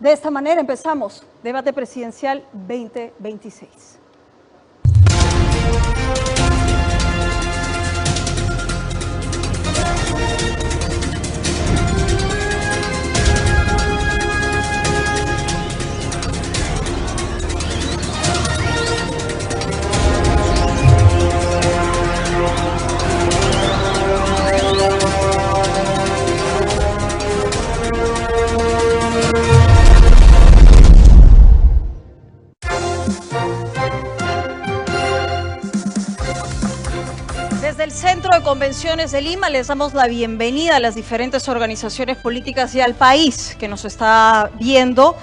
De esta manera empezamos Debate Presidencial 2026. Desde el Centro de Convenciones de Lima les damos la bienvenida a las diferentes organizaciones políticas y al país que nos está viendo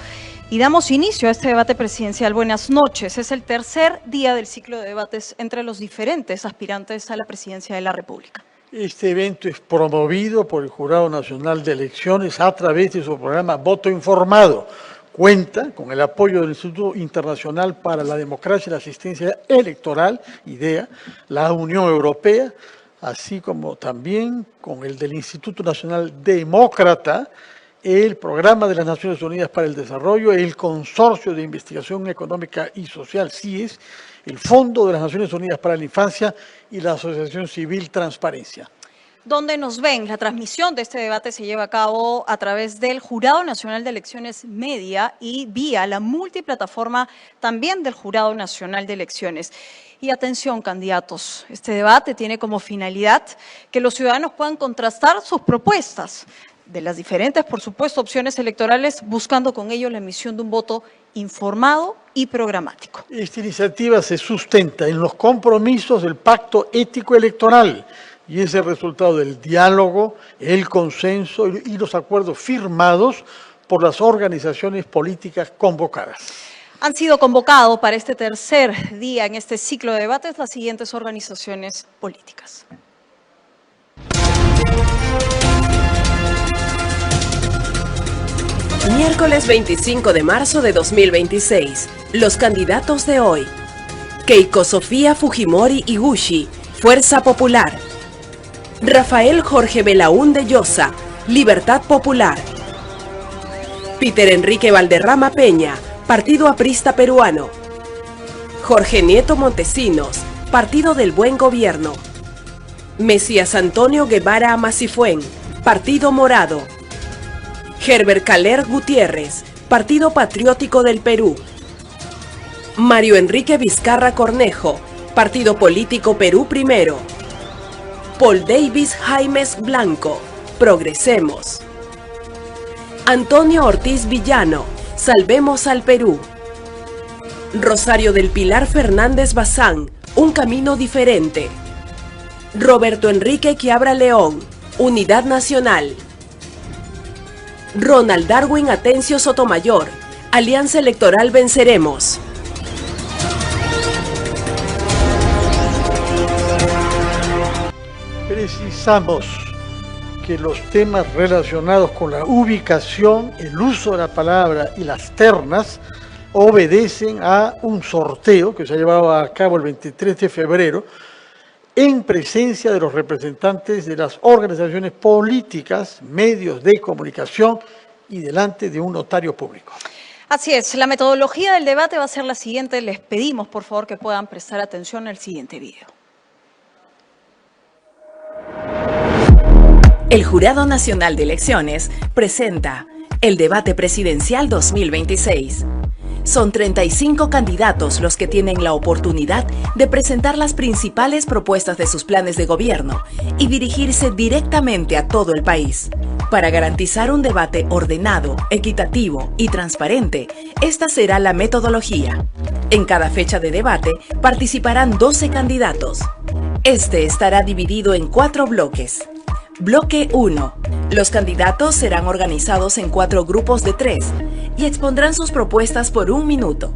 y damos inicio a este debate presidencial. Buenas noches. Es el tercer día del ciclo de debates entre los diferentes aspirantes a la presidencia de la República. Este evento es promovido por el Jurado Nacional de Elecciones a través de su programa Voto Informado. Cuenta con el apoyo del Instituto Internacional para la Democracia y la Asistencia Electoral, IDEA, la Unión Europea, así como también con el del Instituto Nacional Demócrata, el Programa de las Naciones Unidas para el Desarrollo, el Consorcio de Investigación Económica y Social, CIES, el Fondo de las Naciones Unidas para la Infancia y la Asociación Civil Transparencia. Donde nos ven, la transmisión de este debate se lleva a cabo a través del Jurado Nacional de Elecciones Media y vía la multiplataforma también del Jurado Nacional de Elecciones. Y atención, candidatos, este debate tiene como finalidad que los ciudadanos puedan contrastar sus propuestas de las diferentes, por supuesto, opciones electorales, buscando con ello la emisión de un voto informado y programático. Esta iniciativa se sustenta en los compromisos del Pacto Ético Electoral, y es el resultado del diálogo, el consenso y los acuerdos firmados por las organizaciones políticas convocadas. Han sido convocados para este tercer día en este ciclo de debates las siguientes organizaciones políticas. Miércoles 25 de marzo de 2026. Los candidatos de hoy. Keiko Sofía Fujimori Iguchi, Fuerza Popular. Rafael Jorge Belaúnde Llosa, Libertad Popular. Peter Enrique Valderrama Peña, Partido Aprista Peruano. Jorge Nieto Montesinos, Partido del Buen Gobierno. Mesías Antonio Guevara Amacifuen, Partido Morado. Herbert Caler Gutiérrez, Partido Patriótico del Perú. Mario Enrique Vizcarra Cornejo, Partido Político Perú Primero. Paul Davis Jaimes Blanco, Progresemos. Antonio Ortiz Villano, Salvemos al Perú. Rosario del Pilar Fernández Bazán, Un Camino Diferente. Roberto Enrique Quiabra León, Unidad Nacional. Ronald Darwin Atencio Sotomayor, Alianza Electoral Venceremos. Precisamos que los temas relacionados con la ubicación, el uso de la palabra y las ternas obedecen a un sorteo que se ha llevado a cabo el 23 de febrero en presencia de los representantes de las organizaciones políticas, medios de comunicación y delante de un notario público. Así es, la metodología del debate va a ser la siguiente. Les pedimos, por favor, que puedan prestar atención al siguiente video. El Jurado Nacional de Elecciones presenta el Debate Presidencial 2026. Son 35 candidatos los que tienen la oportunidad de presentar las principales propuestas de sus planes de gobierno y dirigirse directamente a todo el país. Para garantizar un debate ordenado, equitativo y transparente, esta será la metodología. En cada fecha de debate participarán 12 candidatos. Este estará dividido en 4 bloques. Bloque 1. Los candidatos serán organizados en 4 grupos de 3 y expondrán sus propuestas por 1 minuto.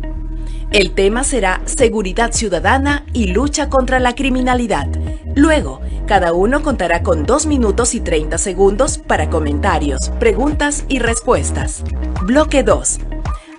El tema será seguridad ciudadana y lucha contra la criminalidad. Luego, cada uno contará con 2 minutos y 30 segundos para comentarios, preguntas y respuestas. Bloque 2.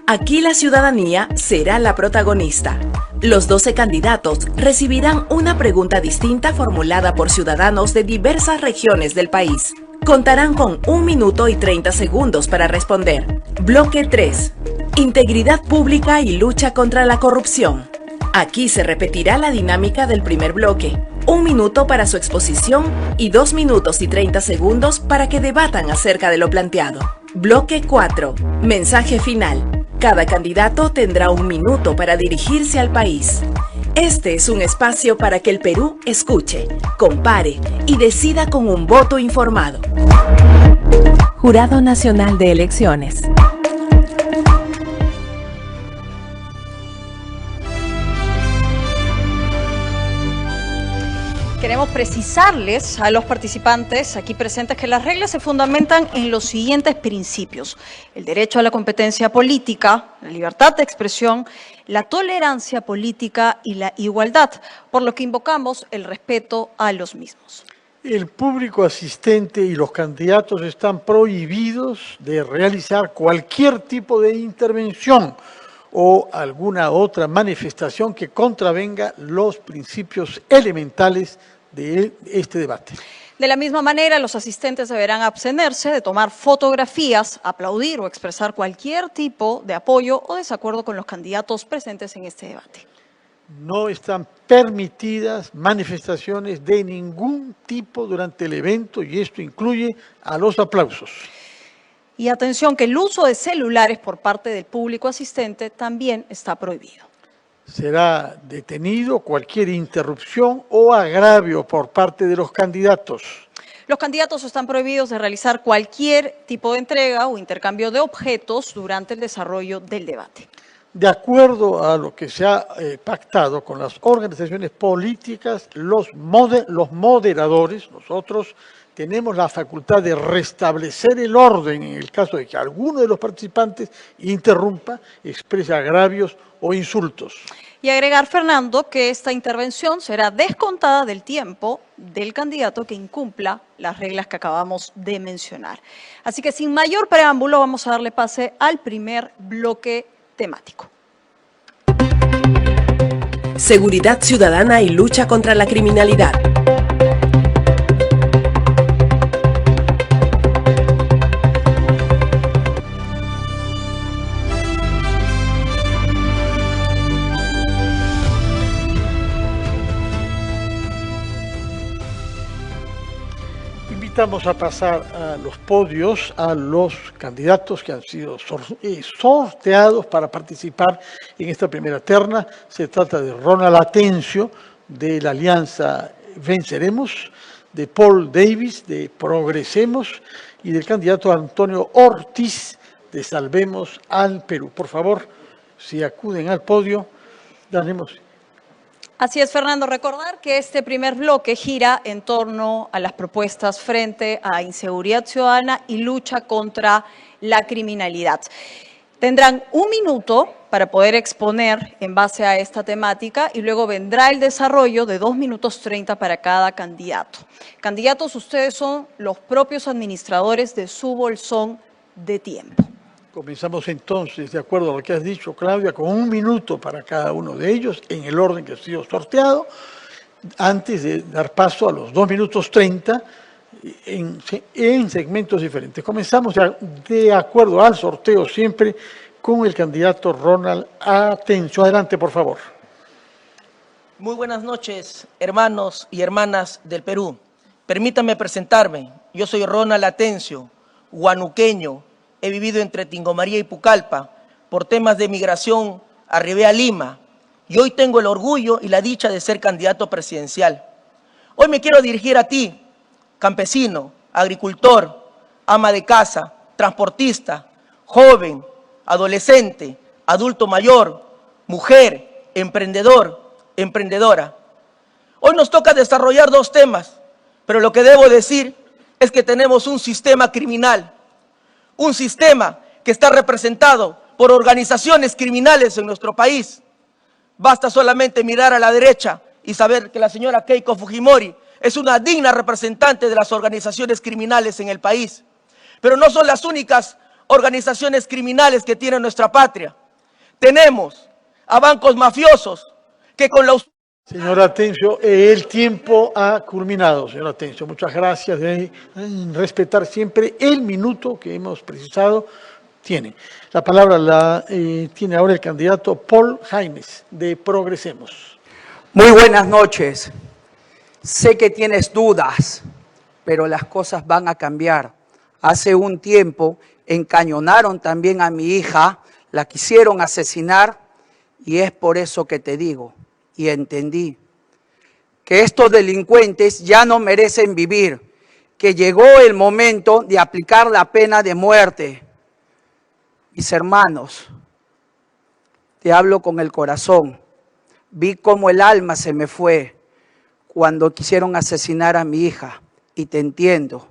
Aquí la ciudadanía será la protagonista. Los 12 candidatos recibirán una pregunta distinta formulada por ciudadanos de diversas regiones del país. Contarán con 1 minuto y 30 segundos para responder. Bloque 3. Integridad pública y lucha contra la corrupción. Aquí se repetirá la dinámica del primer bloque. 1 minuto para su exposición y 2 minutos y 30 segundos para que debatan acerca de lo planteado. Bloque 4. Mensaje final. Cada candidato tendrá 1 minuto para dirigirse al país. Este es un espacio para que el Perú escuche, compare y decida con un voto informado. Jurado Nacional de Elecciones. Queremos precisarles a los participantes aquí presentes que las reglas se fundamentan en los siguientes principios: el derecho a la competencia política, la libertad de expresión, la tolerancia política y la igualdad, por lo que invocamos el respeto a los mismos. El público asistente y los candidatos están prohibidos de realizar cualquier tipo de intervención o alguna otra manifestación que contravenga los principios elementales de este debate. De la misma manera, los asistentes deberán abstenerse de tomar fotografías, aplaudir o expresar cualquier tipo de apoyo o desacuerdo con los candidatos presentes en este debate. No están permitidas manifestaciones de ningún tipo durante el evento y esto incluye a los aplausos. Y atención que el uso de celulares por parte del público asistente también está prohibido. Será detenido cualquier interrupción o agravio por parte de los candidatos. Los candidatos están prohibidos de realizar cualquier tipo de entrega o intercambio de objetos durante el desarrollo del debate. De acuerdo a lo que se ha pactado con las organizaciones políticas, los moderadores, nosotros tenemos la facultad de restablecer el orden en el caso de que alguno de los participantes interrumpa, exprese agravios o insultos. Y agregar, Fernando, que esta intervención será descontada del tiempo del candidato que incumpla las reglas que acabamos de mencionar. Así que sin mayor preámbulo vamos a darle pase al primer bloque temático. Seguridad ciudadana y lucha contra la criminalidad. Invitamos a pasar a los podios a los candidatos que han sido sorteados para participar en esta primera terna. Se trata de Ronald Atencio, de la Alianza Venceremos, de Paul Davis, de Progresemos, y del candidato Antonio Ortiz, de Salvemos al Perú. Por favor, si acuden al podio, daremos... Así es, Fernando. Recordar que este primer bloque gira en torno a las propuestas frente a inseguridad ciudadana y lucha contra la criminalidad. Tendrán 1 minuto para poder exponer en base a esta temática y luego vendrá el desarrollo de 2 minutos 30 para cada candidato. Candidatos, ustedes son los propios administradores de su bolsón de tiempo. Comenzamos entonces, de acuerdo a lo que has dicho, Claudia, con 1 minuto para cada uno de ellos, en el orden que ha sido sorteado, antes de dar paso a los 2 minutos 30 en segmentos diferentes. Comenzamos ya de acuerdo al sorteo siempre con el candidato Ronald Atencio. Adelante, por favor. Muy buenas noches, hermanos y hermanas del Perú. Permítanme presentarme. Yo soy Ronald Atencio, huanuqueño. He vivido entre Tingomaría y Pucallpa. Por temas de migración arribé a Lima y hoy tengo el orgullo y la dicha de ser candidato presidencial. Hoy me quiero dirigir a ti, campesino, agricultor, ama de casa, transportista, joven, adolescente, adulto mayor, mujer, emprendedor, emprendedora. Hoy nos toca desarrollar 2 temas, pero lo que debo decir es que tenemos un sistema criminal. Un sistema que está representado por organizaciones criminales en nuestro país. Basta solamente mirar a la derecha y saber que la señora Keiko Fujimori es una digna representante de las organizaciones criminales en el país. Pero no son las únicas organizaciones criminales que tiene nuestra patria. Tenemos a bancos mafiosos que con la Señor Atencio, el tiempo ha culminado, señor Atencio. Muchas gracias de respetar siempre el minuto que hemos precisado. Tiene. La palabra la tiene ahora el candidato Paul Jaimes, de Progresemos. Muy buenas noches. Sé que tienes dudas, pero las cosas van a cambiar. Hace un tiempo encañonaron también a mi hija, la quisieron asesinar, y es por eso que te digo, y entendí, que estos delincuentes ya no merecen vivir, que llegó el momento de aplicar la pena de muerte. Mis hermanos, te hablo con el corazón. Vi cómo el alma se me fue cuando quisieron asesinar a mi hija, y te entiendo.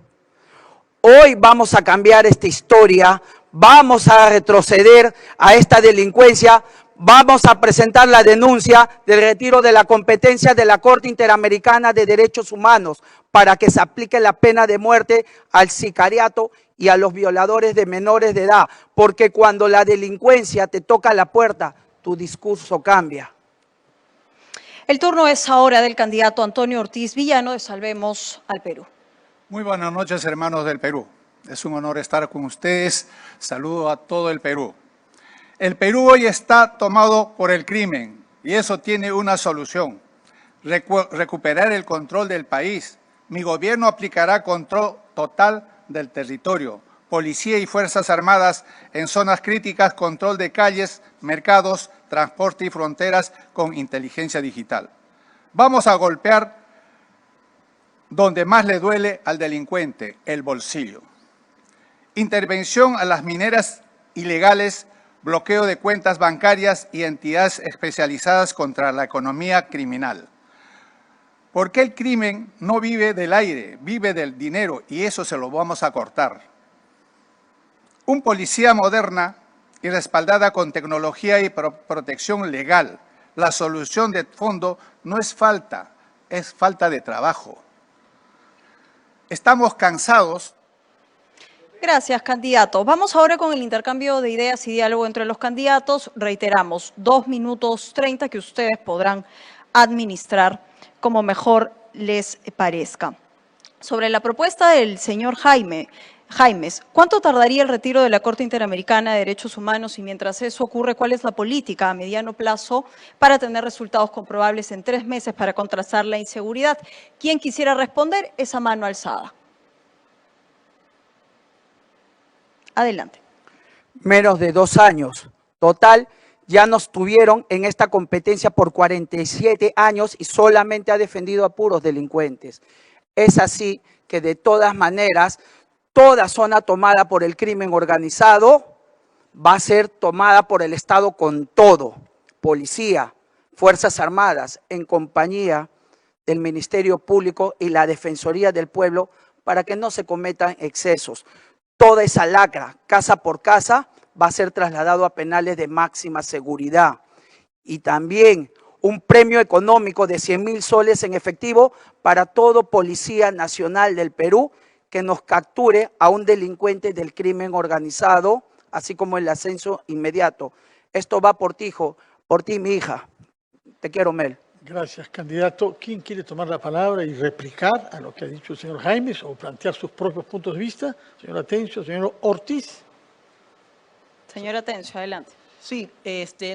Hoy vamos a cambiar esta historia, vamos a retroceder a esta delincuencia, vamos a presentar la denuncia del retiro de la competencia de la Corte Interamericana de Derechos Humanos para que se aplique la pena de muerte al sicariato y a los violadores de menores de edad, porque cuando la delincuencia te toca la puerta, tu discurso cambia. El turno es ahora del candidato Antonio Ortiz Villano de Salvemos al Perú. Muy buenas noches, hermanos del Perú. Es un honor estar con ustedes. Saludo a todo el Perú. El Perú hoy está tomado por el crimen y eso tiene una solución. Recuperar el control del país. Mi gobierno aplicará control total del territorio. Policía y Fuerzas Armadas en zonas críticas, control de calles, mercados, transporte y fronteras con inteligencia digital. Vamos a golpear donde más le duele al delincuente, el bolsillo. Intervención a las mineras ilegales, bloqueo de cuentas bancarias y entidades especializadas contra la economía criminal. Porque el crimen no vive del aire, vive del dinero y eso se lo vamos a cortar. Un policía moderna y respaldada con tecnología y protección legal. La solución de fondo no es falta, es falta de trabajo. Estamos cansados. Gracias, candidato. Vamos ahora con el intercambio de ideas y diálogo entre los candidatos. Reiteramos, 2 minutos 30 que ustedes podrán administrar como mejor les parezca. Sobre la propuesta del señor Jaimes, ¿cuánto tardaría el retiro de la Corte Interamericana de Derechos Humanos y mientras eso ocurre, cuál es la política a mediano plazo para tener resultados comprobables en 3 meses para contrastar la inseguridad? ¿Quién quisiera responder? Esa mano alzada. Adelante. Menos de 2 años. Total, ya nos tuvieron en esta competencia por 47 años y solamente ha defendido a puros delincuentes. Es así que de todas maneras, toda zona tomada por el crimen organizado va a ser tomada por el Estado con todo. Policía, Fuerzas Armadas, en compañía del Ministerio Público y la Defensoría del Pueblo para que no se cometan excesos. Toda esa lacra, casa por casa, va a ser trasladado a penales de máxima seguridad. Y también un premio económico de 100.000 soles en efectivo para todo policía nacional del Perú que nos capture a un delincuente del crimen organizado, así como el ascenso inmediato. Esto va por ti, hijo, por ti, mi hija. Te quiero, Mel. Gracias, candidato. ¿Quién quiere tomar la palabra y replicar a lo que ha dicho el señor Jaimes o plantear sus propios puntos de vista? Señor Atencio, señor Ortiz. Señor Atencio, adelante. Sí,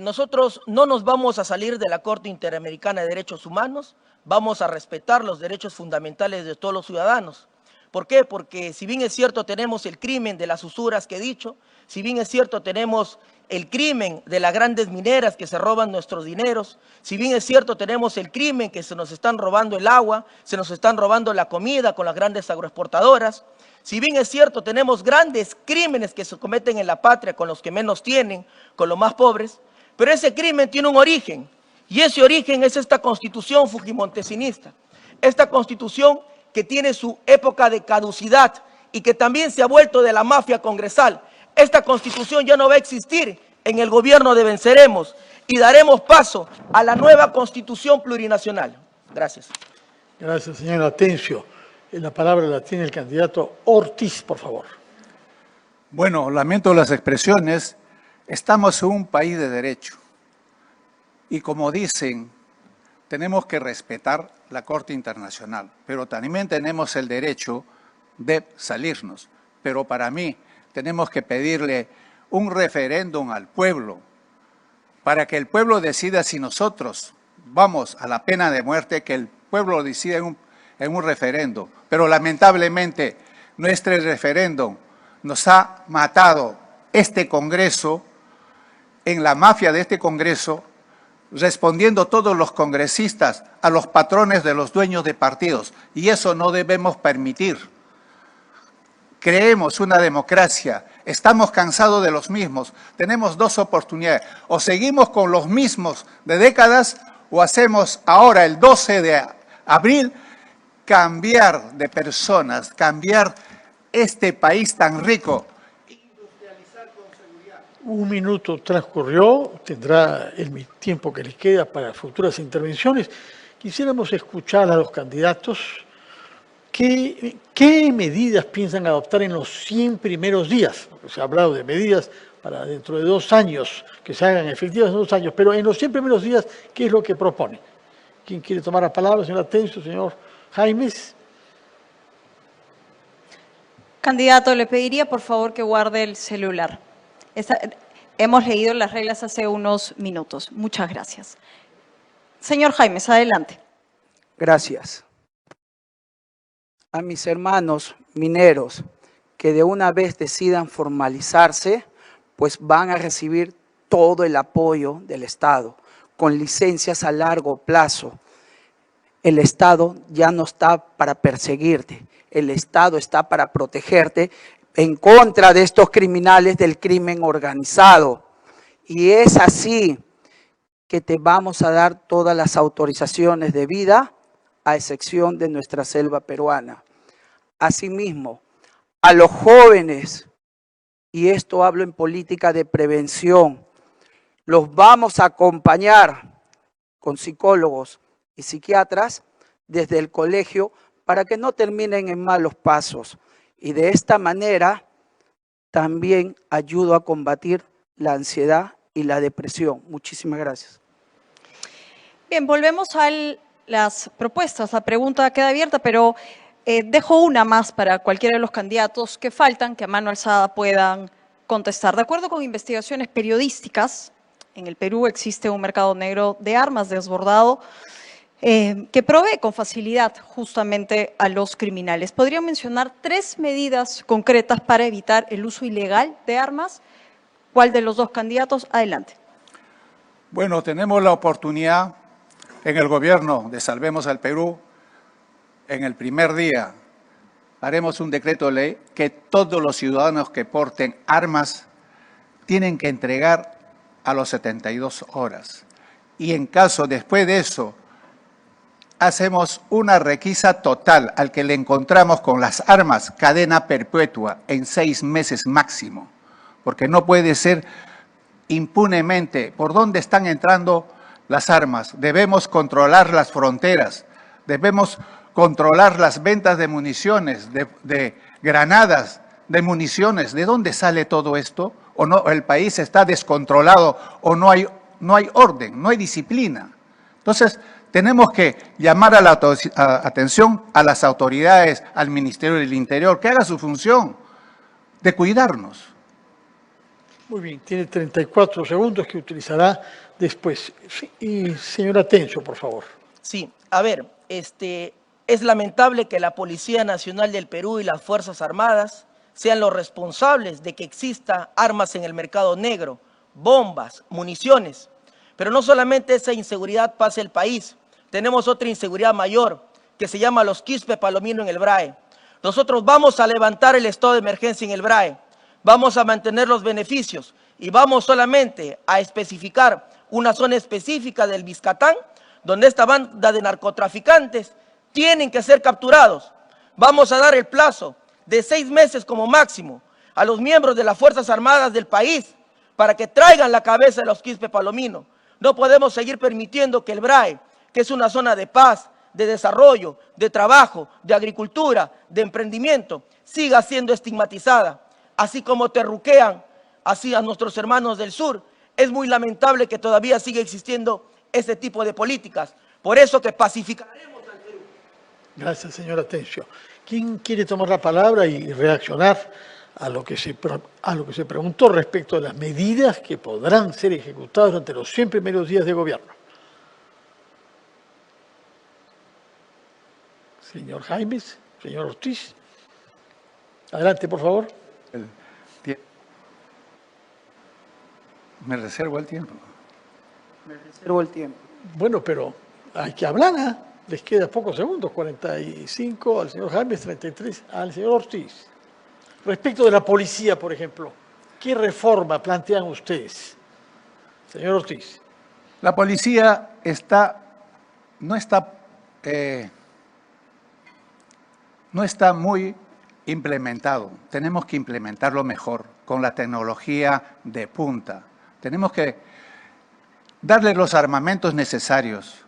nosotros no nos vamos a salir de la Corte Interamericana de Derechos Humanos, vamos a respetar los derechos fundamentales de todos los ciudadanos. ¿Por qué? Porque si bien es cierto tenemos el crimen de las usuras que he dicho, si bien es cierto tenemos el crimen de las grandes mineras que se roban nuestros dineros, si bien es cierto tenemos el crimen que se nos están robando el agua, se nos están robando la comida con las grandes agroexportadoras, si bien es cierto tenemos grandes crímenes que se cometen en la patria con los que menos tienen, con los más pobres, pero ese crimen tiene un origen y ese origen es esta constitución fujimontesinista, esta constitución que tiene su época de caducidad y que también se ha vuelto de la mafia congresal. Esta constitución ya no va a existir en el gobierno de Venceremos y daremos paso a la nueva constitución plurinacional. Gracias. Gracias, señor Atencio. La palabra la tiene el candidato Ortiz, por favor. Bueno, lamento las expresiones. Estamos en un país de derecho. Y como dicen, tenemos que respetar la Corte Internacional, pero también tenemos el derecho de salirnos. Pero para mí tenemos que pedirle un referéndum al pueblo para que el pueblo decida si nosotros vamos a la pena de muerte, que el pueblo decida en un referéndum. Pero lamentablemente nuestro referéndum nos ha matado este Congreso, en la mafia de este Congreso, respondiendo todos los congresistas a los patrones de los dueños de partidos. Y eso no debemos permitir. Creemos una democracia, estamos cansados de los mismos. Tenemos dos oportunidades: o seguimos con los mismos de décadas, o hacemos ahora, el 12 de abril, cambiar de personas, cambiar este país tan rico. Un minuto transcurrió, tendrá el tiempo que les queda para futuras intervenciones. Quisiéramos escuchar a los candidatos qué medidas piensan adoptar en los 100 primeros días. Porque se ha hablado de medidas para dentro de 2 años, que se hagan efectivas en 2 años, pero en los 100 primeros días, ¿qué es lo que propone? ¿Quién quiere tomar la palabra? Señor Atencio, señor Jaimes. Candidato, le pediría por favor que guarde el celular. Hemos leído las reglas hace unos minutos. Muchas gracias. Señor Jaimes, adelante. Gracias. A mis hermanos mineros que de una vez decidan formalizarse, pues van a recibir todo el apoyo del Estado, con licencias a largo plazo. El Estado ya no está para perseguirte, el Estado está para protegerte en contra de estos criminales del crimen organizado. Y es así que te vamos a dar todas las autorizaciones de vida, a excepción de nuestra selva peruana. Asimismo, a los jóvenes, y esto hablo en política de prevención, los vamos a acompañar con psicólogos y psiquiatras desde el colegio para que no terminen en malos pasos. Y de esta manera también ayudo a combatir la ansiedad y la depresión. Muchísimas gracias. Bien, volvemos a las propuestas. La pregunta queda abierta, pero dejo una más para cualquiera de los candidatos que faltan, que a mano alzada puedan contestar. De acuerdo con investigaciones periodísticas, en el Perú existe un mercado negro de armas desbordado que provee con facilidad justamente a los criminales. ¿Podrían mencionar 3 medidas concretas para evitar el uso ilegal de armas? ¿Cuál de los 2 candidatos? Adelante. Bueno, tenemos la oportunidad en el gobierno de Salvemos al Perú. En el primer día haremos un decreto de ley que todos los ciudadanos que porten armas tienen que entregar a los 72 horas. Y en caso después de eso, hacemos una requisa total al que le encontramos con las armas, cadena perpetua en 6 meses máximo, porque no puede ser impunemente por dónde están entrando las armas. Debemos controlar las fronteras, debemos controlar las ventas de municiones, de granadas, de municiones. ¿De dónde sale todo esto? ¿O no? El país está descontrolado o no hay orden, no hay disciplina. Entonces, tenemos que llamar a la atención a las autoridades, al Ministerio del Interior, que haga su función de cuidarnos. Muy bien, tiene 34 segundos que utilizará después. Sí, y señor Atencio, por favor. Sí, a ver, es lamentable que la Policía Nacional del Perú y las Fuerzas Armadas sean los responsables de que exista armas en el mercado negro, bombas, municiones. Pero no solamente esa inseguridad pasa el país, tenemos otra inseguridad mayor que se llama los Quispe Palomino en el BRAE. Nosotros vamos a levantar el estado de emergencia en el BRAE, vamos a mantener los beneficios y vamos solamente a especificar una zona específica del Biscatán donde esta banda de narcotraficantes tienen que ser capturados. Vamos a dar el plazo de 6 meses como máximo a los miembros de las Fuerzas Armadas del país para que traigan la cabeza de los Quispe Palomino. No podemos seguir permitiendo que el BRAE, que es una zona de paz, de desarrollo, de trabajo, de agricultura, de emprendimiento, siga siendo estigmatizada. Así como terruquean así a nuestros hermanos del sur, es muy lamentable que todavía siga existiendo ese tipo de políticas. Por eso que pacificaremos al Perú. Gracias, señor Atencio. ¿Quién quiere tomar la palabra y reaccionar a lo que se preguntó respecto de las medidas que podrán ser ejecutadas durante los 100 primeros días de gobierno? Señor Jaimes, señor Ortiz. Adelante, por favor. Me reservo el tiempo. Me reservo el tiempo. Bueno, pero hay que hablar, ¿ah? Les queda pocos segundos, 45 al señor Jaimes, 33 al señor Ortiz. Respecto de la policía, por ejemplo, ¿qué reforma plantean ustedes? Señor Ortiz. La policía no está muy implementado. Tenemos que implementarlo mejor, con la tecnología de punta. Tenemos que darle los armamentos necesarios.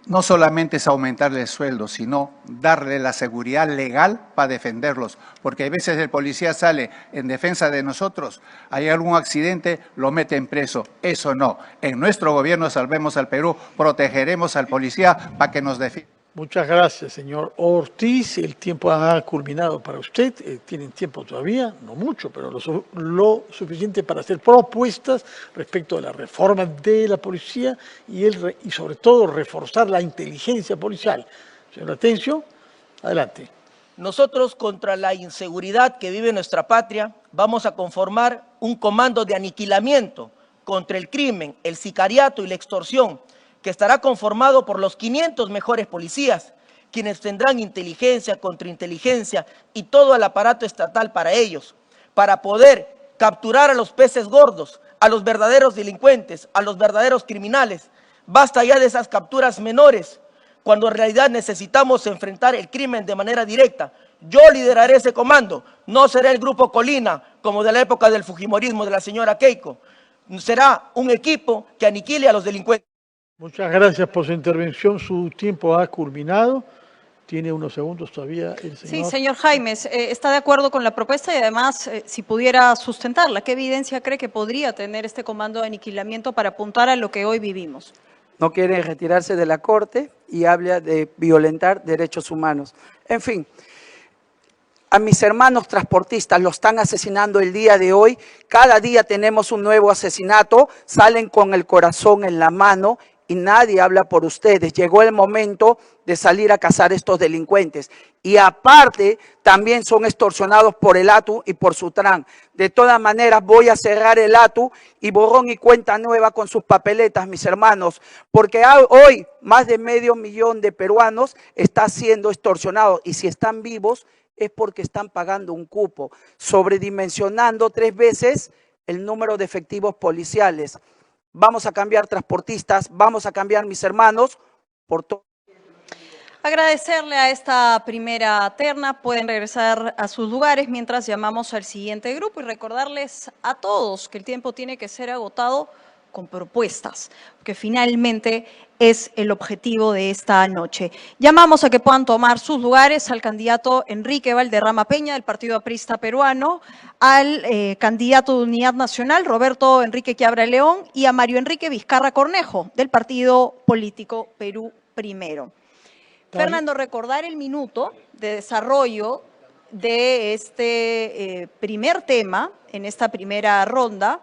No solamente es aumentarle el sueldo, sino darle la seguridad legal para defenderlos. Porque a veces el policía sale en defensa de nosotros, hay algún accidente, lo meten preso. Eso no. En nuestro gobierno Salvemos al Perú, protegeremos al policía para que nos defienda. Muchas gracias, señor Ortiz. El tiempo ha culminado para usted. Tienen tiempo todavía, no mucho, pero lo suficiente para hacer propuestas respecto a la reforma de la policía y sobre todo reforzar la inteligencia policial. Señor Atencio, adelante. Nosotros, contra la inseguridad que vive nuestra patria, vamos a conformar un comando de aniquilamiento contra el crimen, el sicariato y la extorsión, que estará conformado por los 500 mejores policías, quienes tendrán inteligencia, contrainteligencia y todo el aparato estatal para ellos, para poder capturar a los peces gordos, a los verdaderos delincuentes, a los verdaderos criminales. Basta ya de esas capturas menores, cuando en realidad necesitamos enfrentar el crimen de manera directa. Yo lideraré ese comando, no será el Grupo Colina, como de la época del fujimorismo de la señora Keiko. Será un equipo que aniquile a los delincuentes. Muchas gracias por su intervención. Su tiempo ha culminado. Tiene unos segundos todavía el señor. Sí, señor Jaimes, ¿está de acuerdo con la propuesta y además, si pudiera sustentarla, qué evidencia cree que podría tener este comando de aniquilamiento para apuntar a lo que hoy vivimos? No quiere retirarse de la Corte y habla de violentar derechos humanos. En fin, a mis hermanos transportistas los están asesinando el día de hoy. Cada día tenemos un nuevo asesinato, salen con el corazón en la mano y nadie habla por ustedes. Llegó el momento de salir a cazar estos delincuentes. Y aparte, también son extorsionados por el ATU y por Sutran. De todas maneras, voy a cerrar el ATU y borrón y cuenta nueva con sus papeletas, mis hermanos, porque hoy más de 500.000 de peruanos están siendo extorsionados y si están vivos es porque están pagando un cupo, sobredimensionando 3 veces el número de efectivos policiales. Vamos a cambiar transportistas, vamos a cambiar, mis hermanos, por todo. Agradecerle a esta primera terna, pueden regresar a sus lugares mientras llamamos al siguiente grupo y recordarles a todos que el tiempo tiene que ser agotado con propuestas, que finalmente es el objetivo de esta noche. Llamamos a que puedan tomar sus lugares al candidato Enrique Valderrama Peña del Partido Aprista Peruano, al candidato de Unidad Nacional Roberto Enrique Quiabra León y a Mario Enrique Vizcarra Cornejo del Partido Político Perú Primero. Fernando, recordar el minuto de desarrollo de este primer tema en esta primera ronda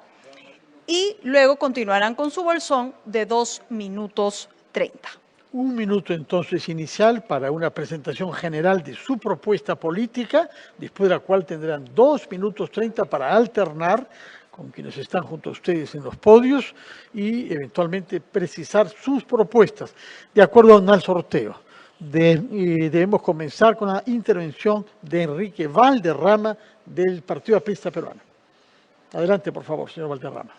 y luego continuarán con su bolsón de 2 minutos 30. Un minuto entonces inicial para una presentación general de su propuesta política, después de la cual tendrán 2 minutos 30 para alternar con quienes están junto a ustedes en los podios y eventualmente precisar sus propuestas de acuerdo al sorteo. Debemos comenzar con la intervención de Enrique Valderrama del Partido Aprista Peruano. Adelante, por favor, señor Valderrama.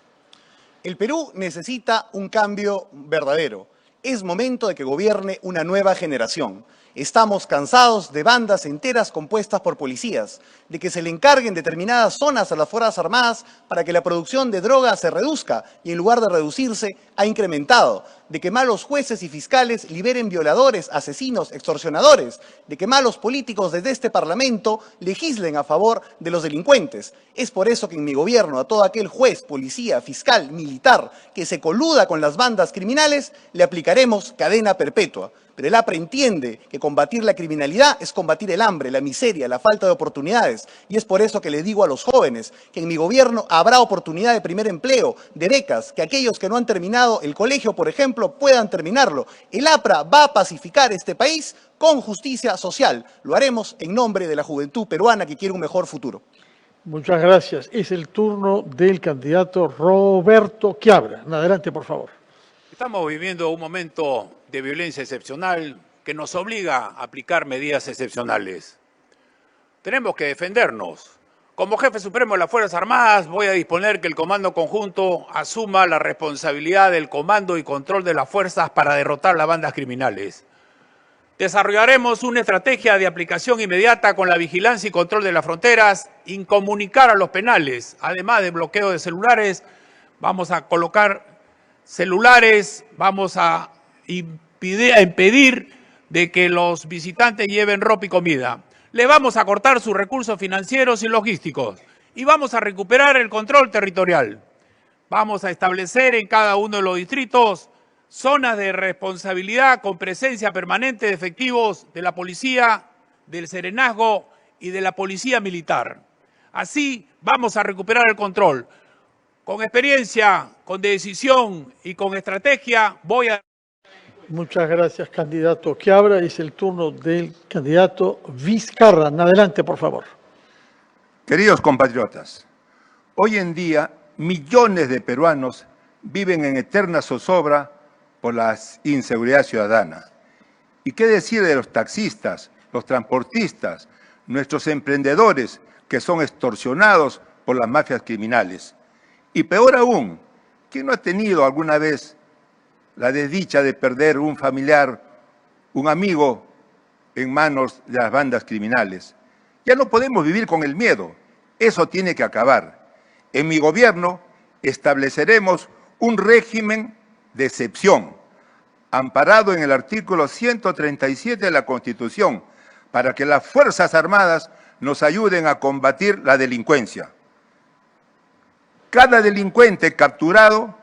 El Perú necesita un cambio verdadero. Es momento de que gobierne una nueva generación. Estamos cansados de bandas enteras compuestas por policías, de que se le encarguen determinadas zonas a las Fuerzas Armadas para que la producción de droga se reduzca y en lugar de reducirse ha incrementado, de que malos jueces y fiscales liberen violadores, asesinos, extorsionadores, de que malos políticos desde este Parlamento legislen a favor de los delincuentes. Es por eso que en mi gobierno a todo aquel juez, policía, fiscal, militar que se coluda con las bandas criminales, le aplicaremos cadena perpetua. Pero el APRA entiende que combatir la criminalidad es combatir el hambre, la miseria, la falta de oportunidades. Y es por eso que le digo a los jóvenes que en mi gobierno habrá oportunidad de primer empleo, de becas, que aquellos que no han terminado el colegio, por ejemplo, puedan terminarlo. El APRA va a pacificar este país con justicia social. Lo haremos en nombre de la juventud peruana que quiere un mejor futuro. Muchas gracias. Es el turno del candidato Roberto Quiabra. Adelante, por favor. Estamos viviendo un momento de violencia excepcional que nos obliga a aplicar medidas excepcionales. Tenemos que defendernos. Como jefe supremo de las Fuerzas Armadas voy a disponer que el Comando Conjunto asuma la responsabilidad del comando y control de las fuerzas para derrotar las bandas criminales. Desarrollaremos una estrategia de aplicación inmediata con la vigilancia y control de las fronteras, incomunicar a los penales, además de bloqueo de celulares. Vamos a colocar celulares, vamos a impedir de que los visitantes lleven ropa y comida. Le vamos a cortar sus recursos financieros y logísticos y vamos a recuperar el control territorial. Vamos a establecer en cada uno de los distritos zonas de responsabilidad con presencia permanente de efectivos de la policía, del serenazgo y de la policía militar. Así vamos a recuperar el control. Con experiencia, con decisión y con estrategia voy a... Muchas gracias, candidato Quiabra. Es el turno del candidato Vizcarra. Adelante, por favor. Queridos compatriotas, hoy en día millones de peruanos viven en eterna zozobra por la inseguridad ciudadana. ¿Y qué decir de los taxistas, los transportistas, nuestros emprendedores que son extorsionados por las mafias criminales? Y peor aún, ¿quién no ha tenido alguna vez la desdicha de perder un familiar, un amigo en manos de las bandas criminales? Ya no podemos vivir con el miedo. Eso tiene que acabar. En mi gobierno estableceremos un régimen de excepción, amparado en el artículo 137 de la Constitución, para que las Fuerzas Armadas nos ayuden a combatir la delincuencia. Cada delincuente capturado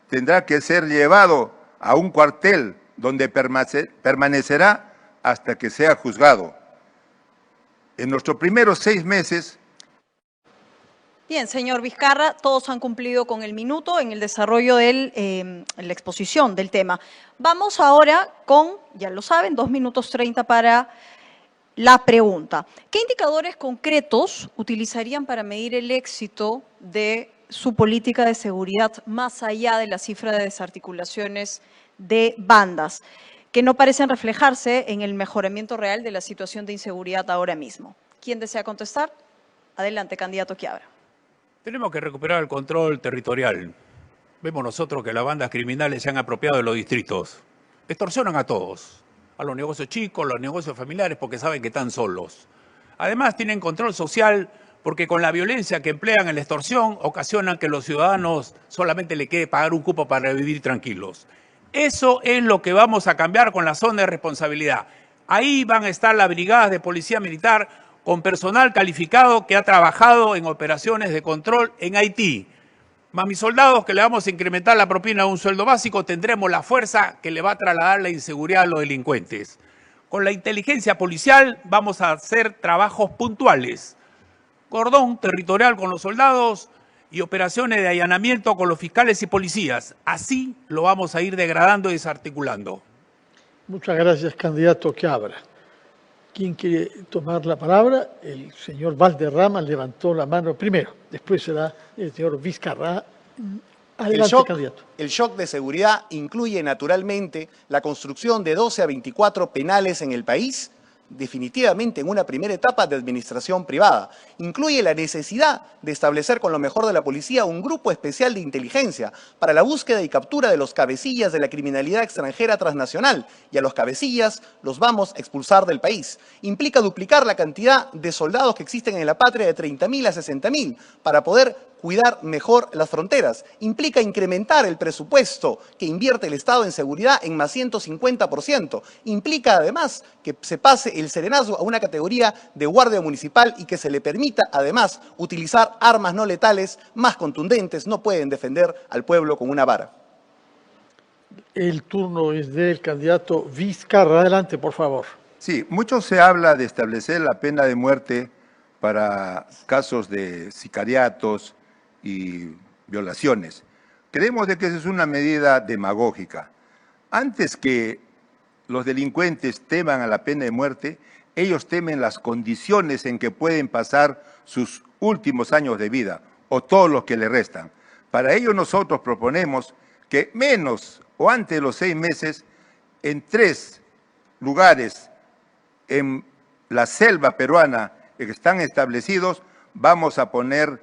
tendrá que ser llevado a un cuartel donde permanecerá hasta que sea juzgado. En nuestros primeros 6 meses... Bien, señor Vizcarra, todos han cumplido con el minuto en el desarrollo de la exposición del tema. Vamos ahora con, ya lo saben, 2 minutos 30 para la pregunta. ¿Qué indicadores concretos utilizarían para medir el éxito de su política de seguridad más allá de la cifra de desarticulaciones de bandas, que no parecen reflejarse en el mejoramiento real de la situación de inseguridad ahora mismo? ¿Quién desea contestar? Adelante, candidato Quiabra. Tenemos que recuperar el control territorial. Vemos nosotros que las bandas criminales se han apropiado de los distritos. Extorsionan a todos, a los negocios chicos, a los negocios familiares, porque saben que están solos. Además, tienen control social porque con la violencia que emplean en la extorsión ocasionan que los ciudadanos solamente le quede pagar un cupo para vivir tranquilos. Eso es lo que vamos a cambiar con la zona de responsabilidad. Ahí van a estar las brigadas de policía militar con personal calificado que ha trabajado en operaciones de control en Haití. Más mis soldados, que le vamos a incrementar la propina a un sueldo básico, tendremos la fuerza que le va a trasladar la inseguridad a los delincuentes. Con la inteligencia policial vamos a hacer trabajos puntuales. Cordón territorial con los soldados y operaciones de allanamiento con los fiscales y policías. Así lo vamos a ir degradando y desarticulando. Muchas gracias, candidato Quiabra. ¿Quién quiere tomar la palabra? El señor Valderrama levantó la mano primero. Después será el señor Vizcarra. Adelante, candidato. El shock de seguridad incluye naturalmente la construcción de 12 a 24 penales en el país, definitivamente en una primera etapa de administración privada. Incluye la necesidad de establecer con lo mejor de la policía un grupo especial de inteligencia para la búsqueda y captura de los cabecillas de la criminalidad extranjera transnacional, y a los cabecillas los vamos a expulsar del país. Implica duplicar la cantidad de soldados que existen en la patria de 30.000 a 60.000 para poder cuidar mejor las fronteras. Implica incrementar el presupuesto que invierte el Estado en seguridad en más 150%. Implica además que se pase el serenazgo a una categoría de guardia municipal y que se le permita además utilizar armas no letales más contundentes. No pueden defender al pueblo con una vara. El turno es del candidato Vizcarra. Adelante, por favor. Sí, mucho se habla de establecer la pena de muerte para casos de sicariatos y violaciones. Creemos de que esa es una medida demagógica. Antes que los delincuentes teman a la pena de muerte, ellos temen las condiciones en que pueden pasar sus últimos años de vida o todos los que le restan. Para ello nosotros proponemos que menos o antes de los 6 meses, en 3 lugares en la selva peruana que están establecidos, vamos a poner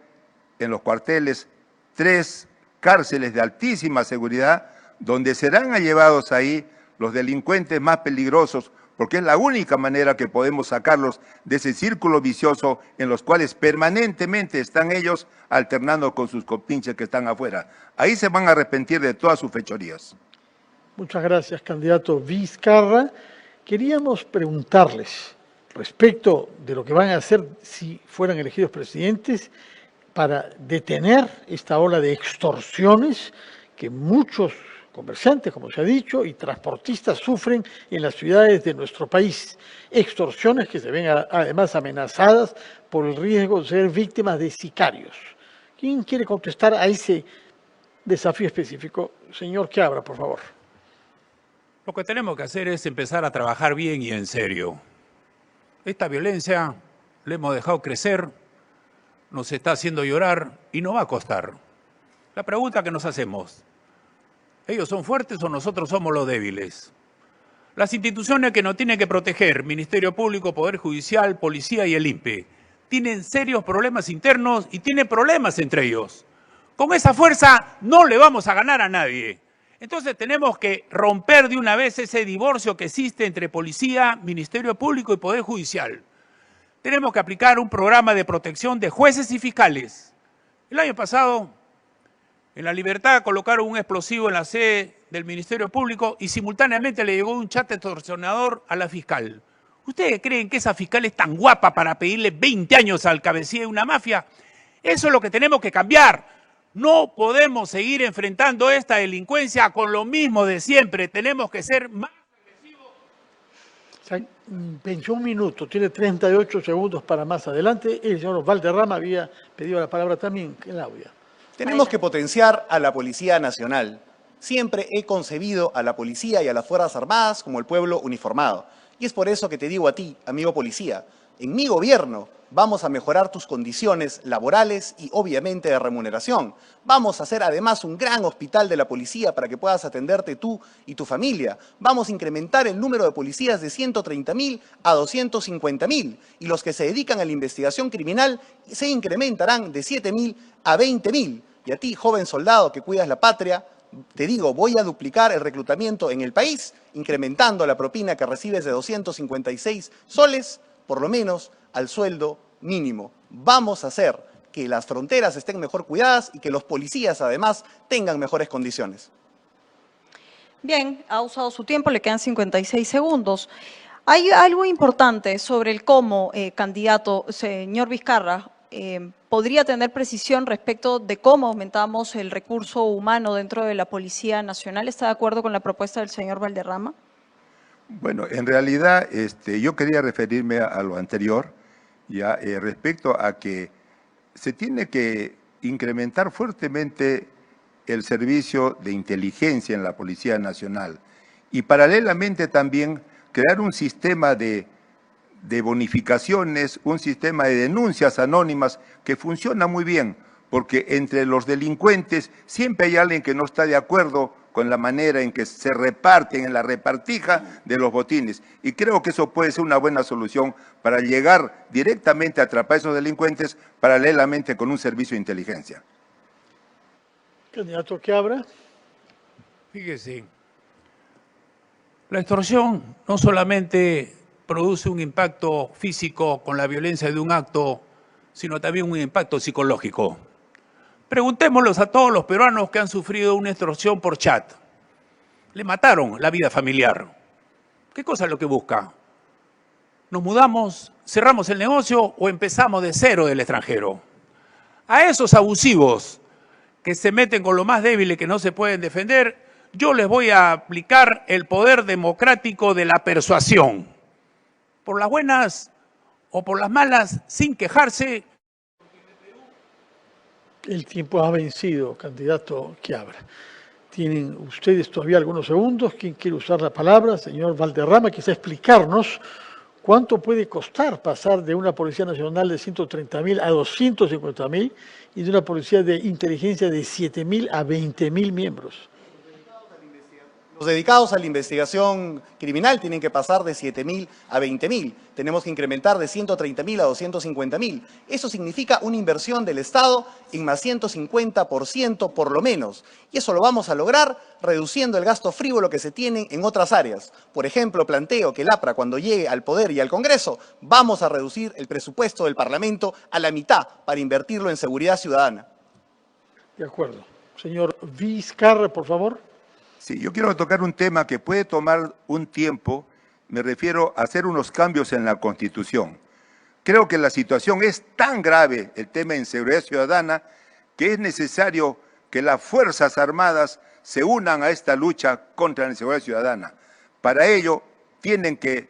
en los cuarteles 3 cárceles de altísima seguridad, donde serán llevados ahí los delincuentes más peligrosos, porque es la única manera que podemos sacarlos de ese círculo vicioso en los cuales permanentemente están ellos alternando con sus compinches que están afuera. Ahí se van a arrepentir de todas sus fechorías. Muchas gracias, candidato Vizcarra. Queríamos preguntarles respecto de lo que van a hacer si fueran elegidos presidentes para detener esta ola de extorsiones que muchos comerciantes, como se ha dicho, y transportistas sufren en las ciudades de nuestro país. Extorsiones que se ven además amenazadas por el riesgo de ser víctimas de sicarios. ¿Quién quiere contestar a ese desafío específico? Señor Quiabra, por favor. Lo que tenemos que hacer es empezar a trabajar bien y en serio. Esta violencia la hemos dejado crecer, nos está haciendo llorar y nos va a costar. La pregunta que nos hacemos, ¿ellos son fuertes o nosotros somos los débiles? Las instituciones que nos tienen que proteger, Ministerio Público, Poder Judicial, Policía y el INPE, tienen serios problemas internos y tienen problemas entre ellos. Con esa fuerza no le vamos a ganar a nadie. Entonces tenemos que romper de una vez ese divorcio que existe entre Policía, Ministerio Público y Poder Judicial. Tenemos que aplicar un programa de protección de jueces y fiscales. El año pasado, en La Libertad, colocaron un explosivo en la sede del Ministerio Público y simultáneamente le llegó un chat extorsionador a la fiscal. ¿Ustedes creen que esa fiscal es tan guapa para pedirle 20 años al cabecilla de una mafia? Eso es lo que tenemos que cambiar. No podemos seguir enfrentando esta delincuencia con lo mismo de siempre. Tenemos que ser más agresivos. 21 minutos, tiene 38 segundos para más adelante. El señor Valderrama había pedido la palabra también, Claudia. Tenemos que potenciar a la Policía Nacional. Siempre he concebido a la policía y a las Fuerzas Armadas como el pueblo uniformado. Y es por eso que te digo a ti, amigo policía, en mi gobierno vamos a mejorar tus condiciones laborales y obviamente de remuneración. Vamos a hacer además un gran hospital de la policía para que puedas atenderte tú y tu familia. Vamos a incrementar el número de policías de 130.000 a 250.000 y los que se dedican a la investigación criminal se incrementarán de 7.000 a 20.000. Y a ti, joven soldado que cuidas la patria, te digo, voy a duplicar el reclutamiento en el país, incrementando la propina que recibes de 256 soles, por lo menos al sueldo mínimo. Vamos a hacer que las fronteras estén mejor cuidadas y que los policías además tengan mejores condiciones. Bien, ha usado su tiempo, le quedan 56 segundos. Hay algo importante sobre el cómo, candidato, señor Vizcarra, podría tener precisión respecto de cómo aumentamos el recurso humano dentro de la Policía Nacional. ¿Está de acuerdo con la propuesta del señor Valderrama? Bueno, en realidad yo quería referirme a lo anterior, ya respecto a que se tiene que incrementar fuertemente el servicio de inteligencia en la Policía Nacional y paralelamente también crear un sistema de bonificaciones, un sistema de denuncias anónimas que funciona muy bien, porque entre los delincuentes siempre hay alguien que no está de acuerdo con la manera en que se reparten, en la repartija de los botines. Y creo que eso puede ser una buena solución para llegar directamente a atrapar a esos delincuentes paralelamente con un servicio de inteligencia. Candidato Quiabra. Fíjese, la extorsión no solamente produce un impacto físico con la violencia de un acto, sino también un impacto psicológico. Preguntémoslos a todos los peruanos que han sufrido una extorsión por chat. Le mataron la vida familiar. ¿Qué cosa es lo que busca? ¿Nos mudamos, cerramos el negocio o empezamos de cero del extranjero? A esos abusivos que se meten con lo más débil y que no se pueden defender, yo les voy a aplicar el poder democrático de la persuasión. Por las buenas o por las malas, sin quejarse. El tiempo ha vencido, candidato Quiabra. Tienen ustedes todavía algunos segundos. ¿Quién quiere usar la palabra? Señor Valderrama, quizá explicarnos cuánto puede costar pasar de una Policía Nacional de 130.000 a 250.000 y de una Policía de Inteligencia de 7.000 a 20.000 miembros. Los dedicados a la investigación criminal tienen que pasar de 7.000 a 20.000. Tenemos que incrementar de 130.000 a 250.000. Eso significa una inversión del Estado en más 150% por lo menos. Y eso lo vamos a lograr reduciendo el gasto frívolo que se tiene en otras áreas. Por ejemplo, planteo que el APRA, cuando llegue al Poder y al Congreso, vamos a reducir el presupuesto del Parlamento a la mitad para invertirlo en seguridad ciudadana. De acuerdo. Señor Vizcarra, por favor. Sí, yo quiero tocar un tema que puede tomar un tiempo, me refiero a hacer unos cambios en la Constitución. Creo que la situación es tan grave, el tema de inseguridad ciudadana, que es necesario que las Fuerzas Armadas se unan a esta lucha contra la inseguridad ciudadana. Para ello tienen que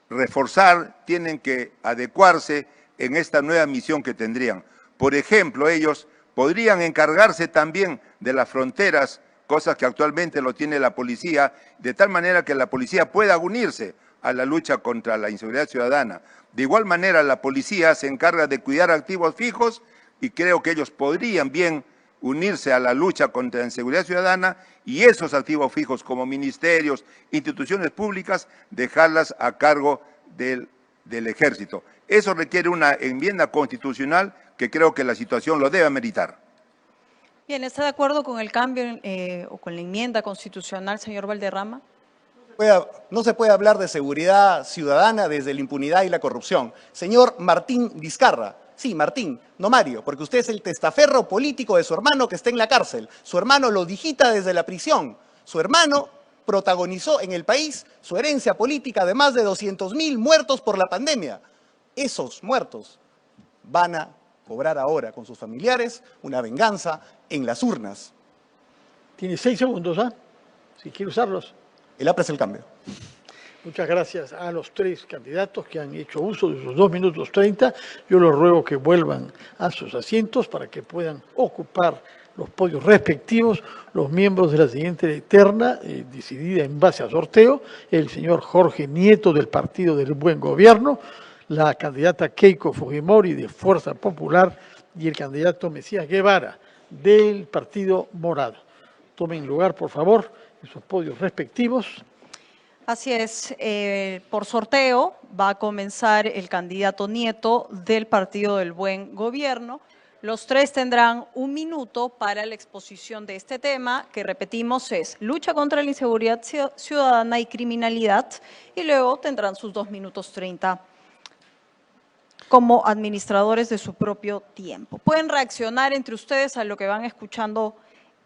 reforzar, tienen que adecuarse en esta nueva misión que tendrían. Por ejemplo, ellos podrían encargarse también de las fronteras, cosas que actualmente lo tiene la policía, de tal manera que la policía pueda unirse a la lucha contra la inseguridad ciudadana. De igual manera, la policía se encarga de cuidar activos fijos y creo que ellos podrían bien unirse a la lucha contra la inseguridad ciudadana y esos activos fijos como ministerios, instituciones públicas, dejarlas a cargo del Ejército. Eso requiere una enmienda constitucional que creo que la situación lo debe ameritar. Bien, ¿está de acuerdo con el cambio o con la enmienda constitucional, señor Valderrama? No se puede hablar de seguridad ciudadana desde la impunidad y la corrupción. Señor Martín Vizcarra, sí, Martín, no Mario, porque usted es el testaferro político de su hermano que está en la cárcel. Su hermano lo digita desde la prisión. Su hermano protagonizó en el país su herencia política de más de 200.000 muertos por la pandemia. Esos muertos van a cobrar ahora con sus familiares una venganza en las urnas. Tiene 6 segundos, ¿ah? Si quiere usarlos. El APRA es el cambio. Muchas gracias a los 3 candidatos que han hecho uso de sus 2 minutos 30. Yo les ruego que vuelvan a sus asientos para que puedan ocupar los podios respectivos los miembros de la siguiente terna, decidida en base a sorteo: el señor Jorge Nieto del Partido del Buen Gobierno, la candidata Keiko Fujimori de Fuerza Popular y el candidato Mesías Guevara del Partido Morado. Tomen lugar, por favor, en sus podios respectivos. Así es, por sorteo va a comenzar el candidato Nieto del Partido del Buen Gobierno. Los 3 tendrán 1 minuto para la exposición de este tema, que repetimos es lucha contra la inseguridad ciudadana y criminalidad, y luego tendrán sus 2 minutos 30 como administradores de su propio tiempo. Pueden reaccionar entre ustedes a lo que van escuchando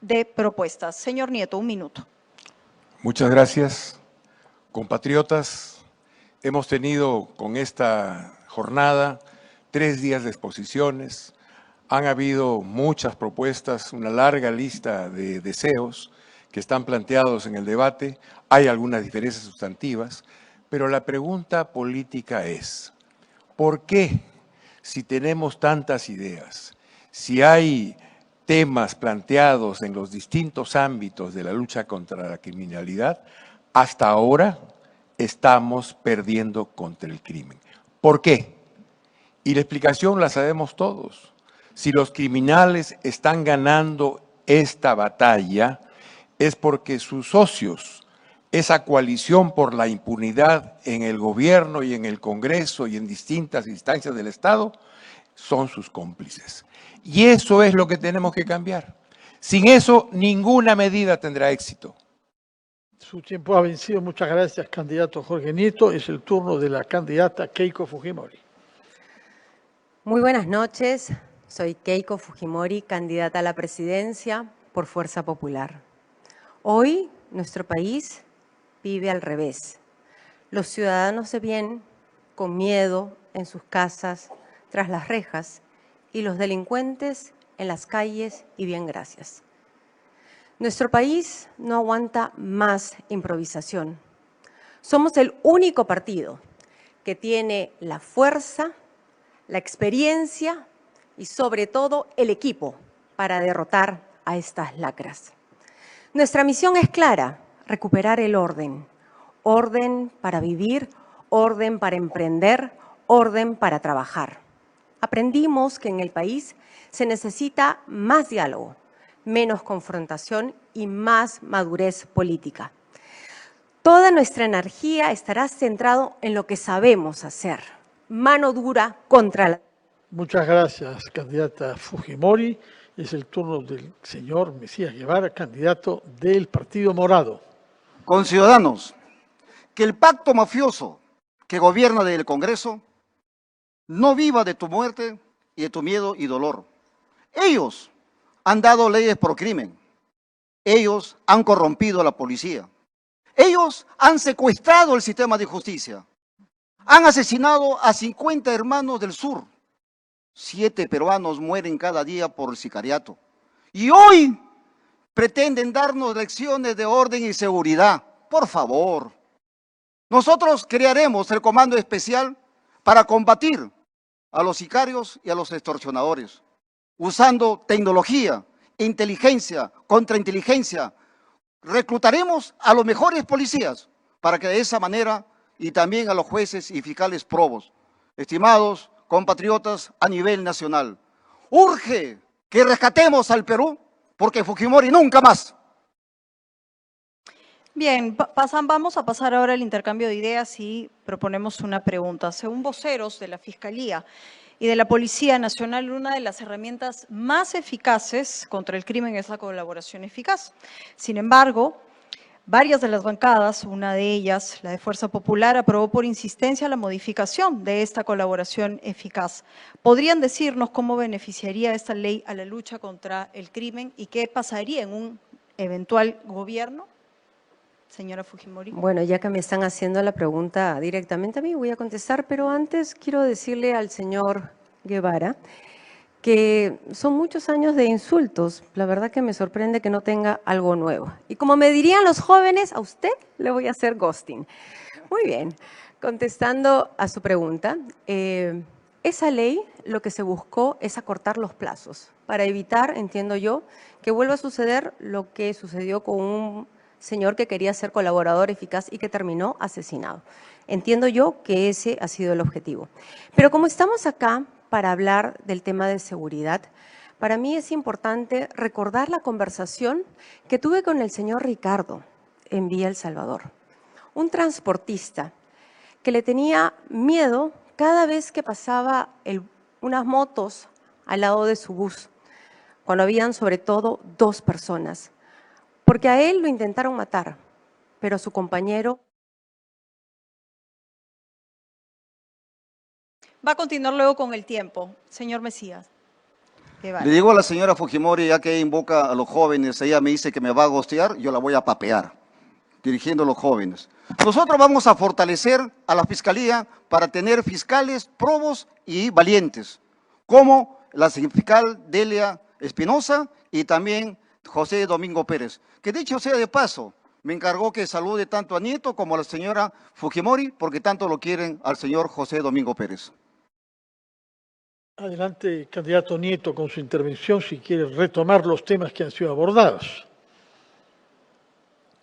de propuestas. Señor Nieto, 1 minuto. Muchas gracias. Compatriotas, hemos tenido con esta jornada 3 días de exposiciones. Han habido muchas propuestas, una larga lista de deseos que están planteados en el debate. Hay algunas diferencias sustantivas, pero la pregunta política es: ¿por qué, si tenemos tantas ideas, si hay temas planteados en los distintos ámbitos de la lucha contra la criminalidad, hasta ahora estamos perdiendo contra el crimen? ¿Por qué? Y la explicación la sabemos todos. Si los criminales están ganando esta batalla, es porque sus socios, esa coalición por la impunidad en el gobierno y en el Congreso y en distintas instancias del Estado, son sus cómplices. Y eso es lo que tenemos que cambiar. Sin eso, ninguna medida tendrá éxito. Su tiempo ha vencido. Muchas gracias, candidato Jorge Nieto. Es el turno de la candidata Keiko Fujimori. Muy buenas noches. Soy Keiko Fujimori, candidata a la presidencia por Fuerza Popular. Hoy nuestro país vive al revés. Los ciudadanos se ven con miedo en sus casas, tras las rejas, y los delincuentes en las calles y bien gracias. Nuestro país no aguanta más improvisación. Somos el único partido que tiene la fuerza, la experiencia y sobre todo el equipo para derrotar a estas lacras. Nuestra misión es clara: recuperar el orden. Orden para vivir, orden para emprender, orden para trabajar. Aprendimos que en el país se necesita más diálogo, menos confrontación y más madurez política. Toda nuestra energía estará centrada en lo que sabemos hacer: mano dura contra la... Muchas gracias, candidata Fujimori. Es el turno del señor Mesías Guevara, candidato del Partido Morado. Conciudadanos, que el pacto mafioso que gobierna desde el Congreso no viva de tu muerte y de tu miedo y dolor. Ellos han dado leyes por crimen. Ellos han corrompido a la policía. Ellos han secuestrado el sistema de justicia. Han asesinado a 50 hermanos del sur. 7 peruanos mueren cada día por el sicariato. Y hoy pretenden darnos lecciones de orden y seguridad. Por favor. Nosotros crearemos el comando especial para combatir a los sicarios y a los extorsionadores, usando tecnología, inteligencia, contrainteligencia. Reclutaremos a los mejores policías para que de esa manera, y también a los jueces y fiscales probos. Estimados compatriotas a nivel nacional, urge que rescatemos al Perú, porque Fujimori nunca más. Bien, vamos a pasar ahora al intercambio de ideas y proponemos una pregunta. Según voceros de la Fiscalía y de la Policía Nacional, una de las herramientas más eficaces contra el crimen es la colaboración eficaz. Sin embargo, varias de las bancadas, una de ellas, la de Fuerza Popular, aprobó por insistencia la modificación de esta colaboración eficaz. ¿Podrían decirnos cómo beneficiaría esta ley a la lucha contra el crimen y qué pasaría en un eventual gobierno? Señora Fujimori. Bueno, ya que me están haciendo la pregunta directamente a mí, voy a contestar, pero antes quiero decirle al señor Guevara que son muchos años de insultos. La verdad que me sorprende que no tenga algo nuevo. Y como me dirían los jóvenes, a usted le voy a hacer ghosting. Muy bien, contestando a su pregunta, esa ley lo que se buscó es acortar los plazos para evitar, entiendo yo, que vuelva a suceder lo que sucedió con un señor que quería ser colaborador eficaz y que terminó asesinado. Entiendo yo que ese ha sido el objetivo. Pero como estamos acá para hablar del tema de seguridad, para mí es importante recordar la conversación que tuve con el señor Ricardo en Vía El Salvador, un transportista que le tenía miedo cada vez que pasaba unas motos al lado de su bus, cuando habían sobre todo 2 personas. Porque a él lo intentaron matar, pero a su compañero... Va a continuar luego con el tiempo. Señor Mesías. Le digo a la señora Fujimori, ya que invoca a los jóvenes, ella me dice que me va a gostear, yo la voy a papear, dirigiendo a los jóvenes. Nosotros vamos a fortalecer a la Fiscalía para tener fiscales probos y valientes, como la fiscal Delia Espinosa y también José Domingo Pérez, que dicho sea de paso, me encargó que salude tanto a Nieto como a la señora Fujimori, porque tanto lo quieren al señor José Domingo Pérez. Adelante, candidato Nieto, con su intervención, si quiere retomar los temas que han sido abordados.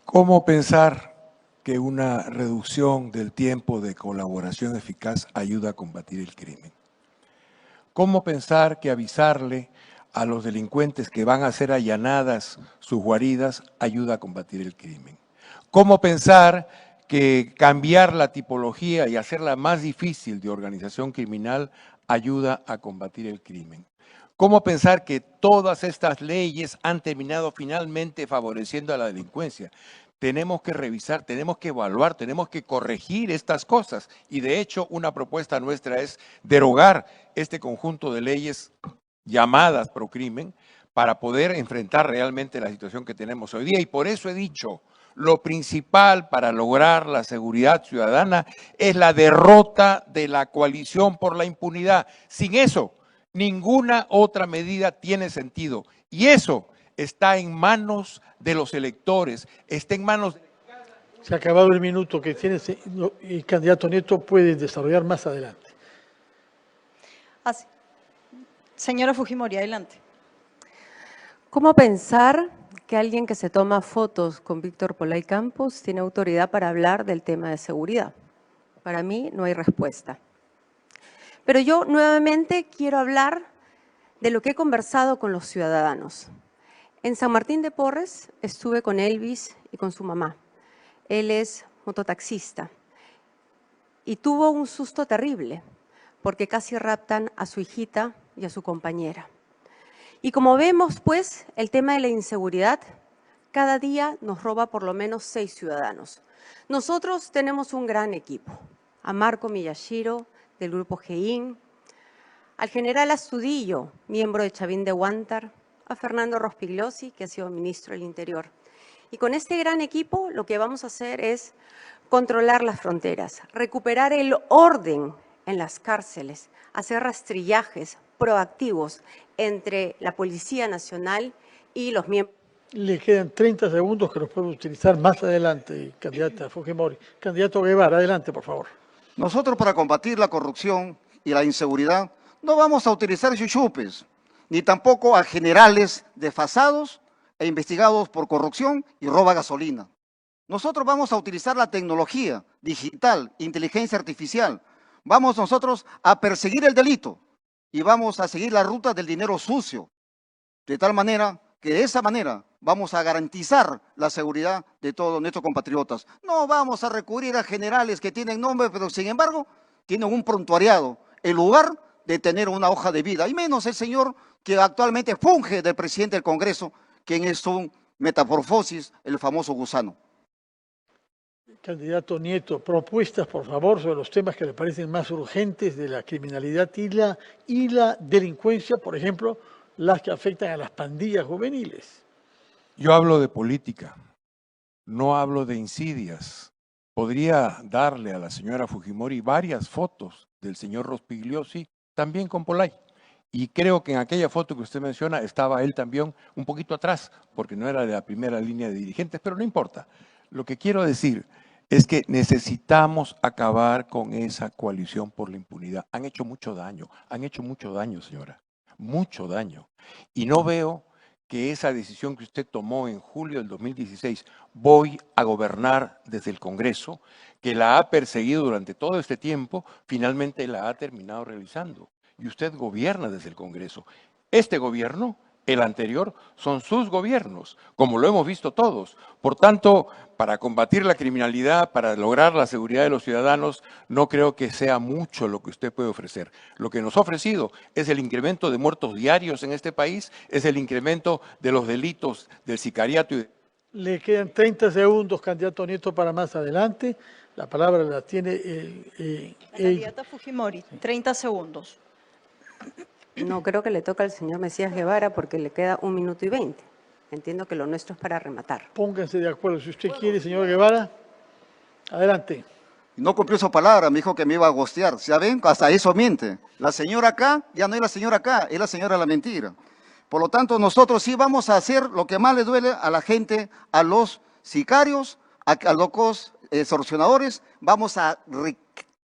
¿Cómo pensar que una reducción del tiempo de colaboración eficaz ayuda a combatir el crimen? ¿Cómo pensar que avisarle a los delincuentes que van a hacer allanadas sus guaridas ayuda a combatir el crimen? ¿Cómo pensar que cambiar la tipología y hacerla más difícil de organización criminal ayuda a combatir el crimen? ¿Cómo pensar que todas estas leyes han terminado finalmente favoreciendo a la delincuencia? Tenemos que revisar, tenemos que evaluar, tenemos que corregir estas cosas. Y de hecho, una propuesta nuestra es derogar este conjunto de leyes llamadas pro crimen para poder enfrentar realmente la situación que tenemos hoy día. Y por eso he dicho, lo principal para lograr la seguridad ciudadana es la derrota de la coalición por la impunidad. Sin eso, ninguna otra medida tiene sentido. Y eso está en manos de los electores, está en manos... Se ha acabado el minuto que tiene el candidato Nieto, puede desarrollar más adelante. Así. Señora Fujimori, adelante. ¿Cómo pensar que alguien que se toma fotos con Víctor Polay Campos tiene autoridad para hablar del tema de seguridad? Para mí no hay respuesta. Pero yo nuevamente quiero hablar de lo que he conversado con los ciudadanos. En San Martín de Porres estuve con Elvis y con su mamá. Él es mototaxista y tuvo un susto terrible porque casi raptan a su hijita y a su compañera. Y como vemos, pues, el tema de la inseguridad cada día nos roba por lo menos 6 ciudadanos. Nosotros tenemos un gran equipo. A Marco Miyashiro, del Grupo GEIN, al general Astudillo, miembro de Chavín de Huántar, a Fernando Rospigliosi, que ha sido ministro del Interior. Y con este gran equipo lo que vamos a hacer es controlar las fronteras, recuperar el orden en las cárceles, hacer rastrillajes proactivos entre la Policía Nacional y los miembros. Le quedan 30 segundos que los puede utilizar más adelante, candidata Fujimori. Candidato Guevara, adelante, por favor. Nosotros para combatir la corrupción y la inseguridad no vamos a utilizar chuchupes, ni tampoco a generales desfasados e investigados por corrupción y roba gasolina. Nosotros vamos a utilizar la tecnología digital, inteligencia artificial. Vamos nosotros a perseguir el delito y vamos a seguir la ruta del dinero sucio. De tal manera que de esa manera vamos a garantizar la seguridad de todos nuestros compatriotas. No vamos a recurrir a generales que tienen nombre, pero sin embargo tienen un prontuariado, en lugar de tener una hoja de vida. Y menos el señor que actualmente funge de presidente del Congreso, quien es un metamorfosis, el famoso gusano. Candidato Nieto, propuestas, por favor, sobre los temas que le parecen más urgentes de la criminalidad y la delincuencia, por ejemplo, las que afectan a las pandillas juveniles. Yo hablo de política, no hablo de insidias. Podría darle a la señora Fujimori varias fotos del señor Rospigliosi, también con Polay. Y creo que en aquella foto que usted menciona estaba él también un poquito atrás, porque no era de la primera línea de dirigentes, pero no importa. Lo que quiero decir es que necesitamos acabar con esa coalición por la impunidad. Han hecho mucho daño, señora, mucho daño. Y no veo que esa decisión que usted tomó en julio del 2016, voy a gobernar desde el Congreso, que la ha perseguido durante todo este tiempo, finalmente la ha terminado realizando. Y usted gobierna desde el Congreso. Este gobierno, el anterior, son sus gobiernos, como lo hemos visto todos. Por tanto, para combatir la criminalidad, para lograr la seguridad de los ciudadanos, no creo que sea mucho lo que usted puede ofrecer. Lo que nos ha ofrecido es el incremento de muertos diarios en este país, es el incremento de los delitos del sicariato. Le quedan 30 segundos, candidato Nieto, para más adelante. La palabra la tiene la candidata Fujimori, 30 segundos. No, creo que le toca al señor Mesías Guevara porque le queda 1 minuto y 20. Entiendo que lo nuestro es para rematar. Pónganse de acuerdo, si usted quiere, señor Guevara. Adelante. No cumplió su palabra, me dijo que me iba a gostear. ¿Ya ven? Hasta eso miente. La señora acá, ya no es la señora acá, es la señora de la mentira. Por lo tanto, nosotros sí vamos a hacer lo que más le duele a la gente, a los sicarios, a los extorsionadores. Vamos a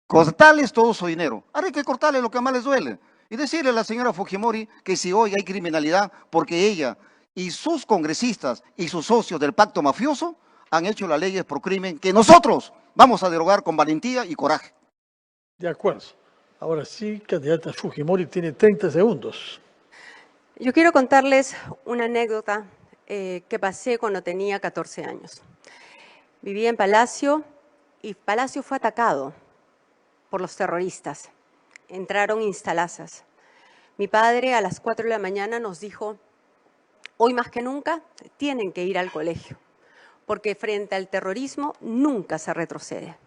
cortarles todo su dinero. Ahora hay que cortarles lo que más les duele. Y decirle a la señora Fujimori que si hoy hay criminalidad, porque ella y sus congresistas y sus socios del pacto mafioso han hecho las leyes por crimen que nosotros vamos a derogar con valentía y coraje. De acuerdo. Ahora sí, candidata Fujimori tiene 30 segundos. Yo quiero contarles una anécdota que pasé cuando tenía 14 años. Vivía en Palacio y Palacio fue atacado por los terroristas. Entraron instalazas. Mi padre a las 4 de la mañana nos dijo, hoy más que nunca tienen que ir al colegio, porque frente al terrorismo nunca se retrocede.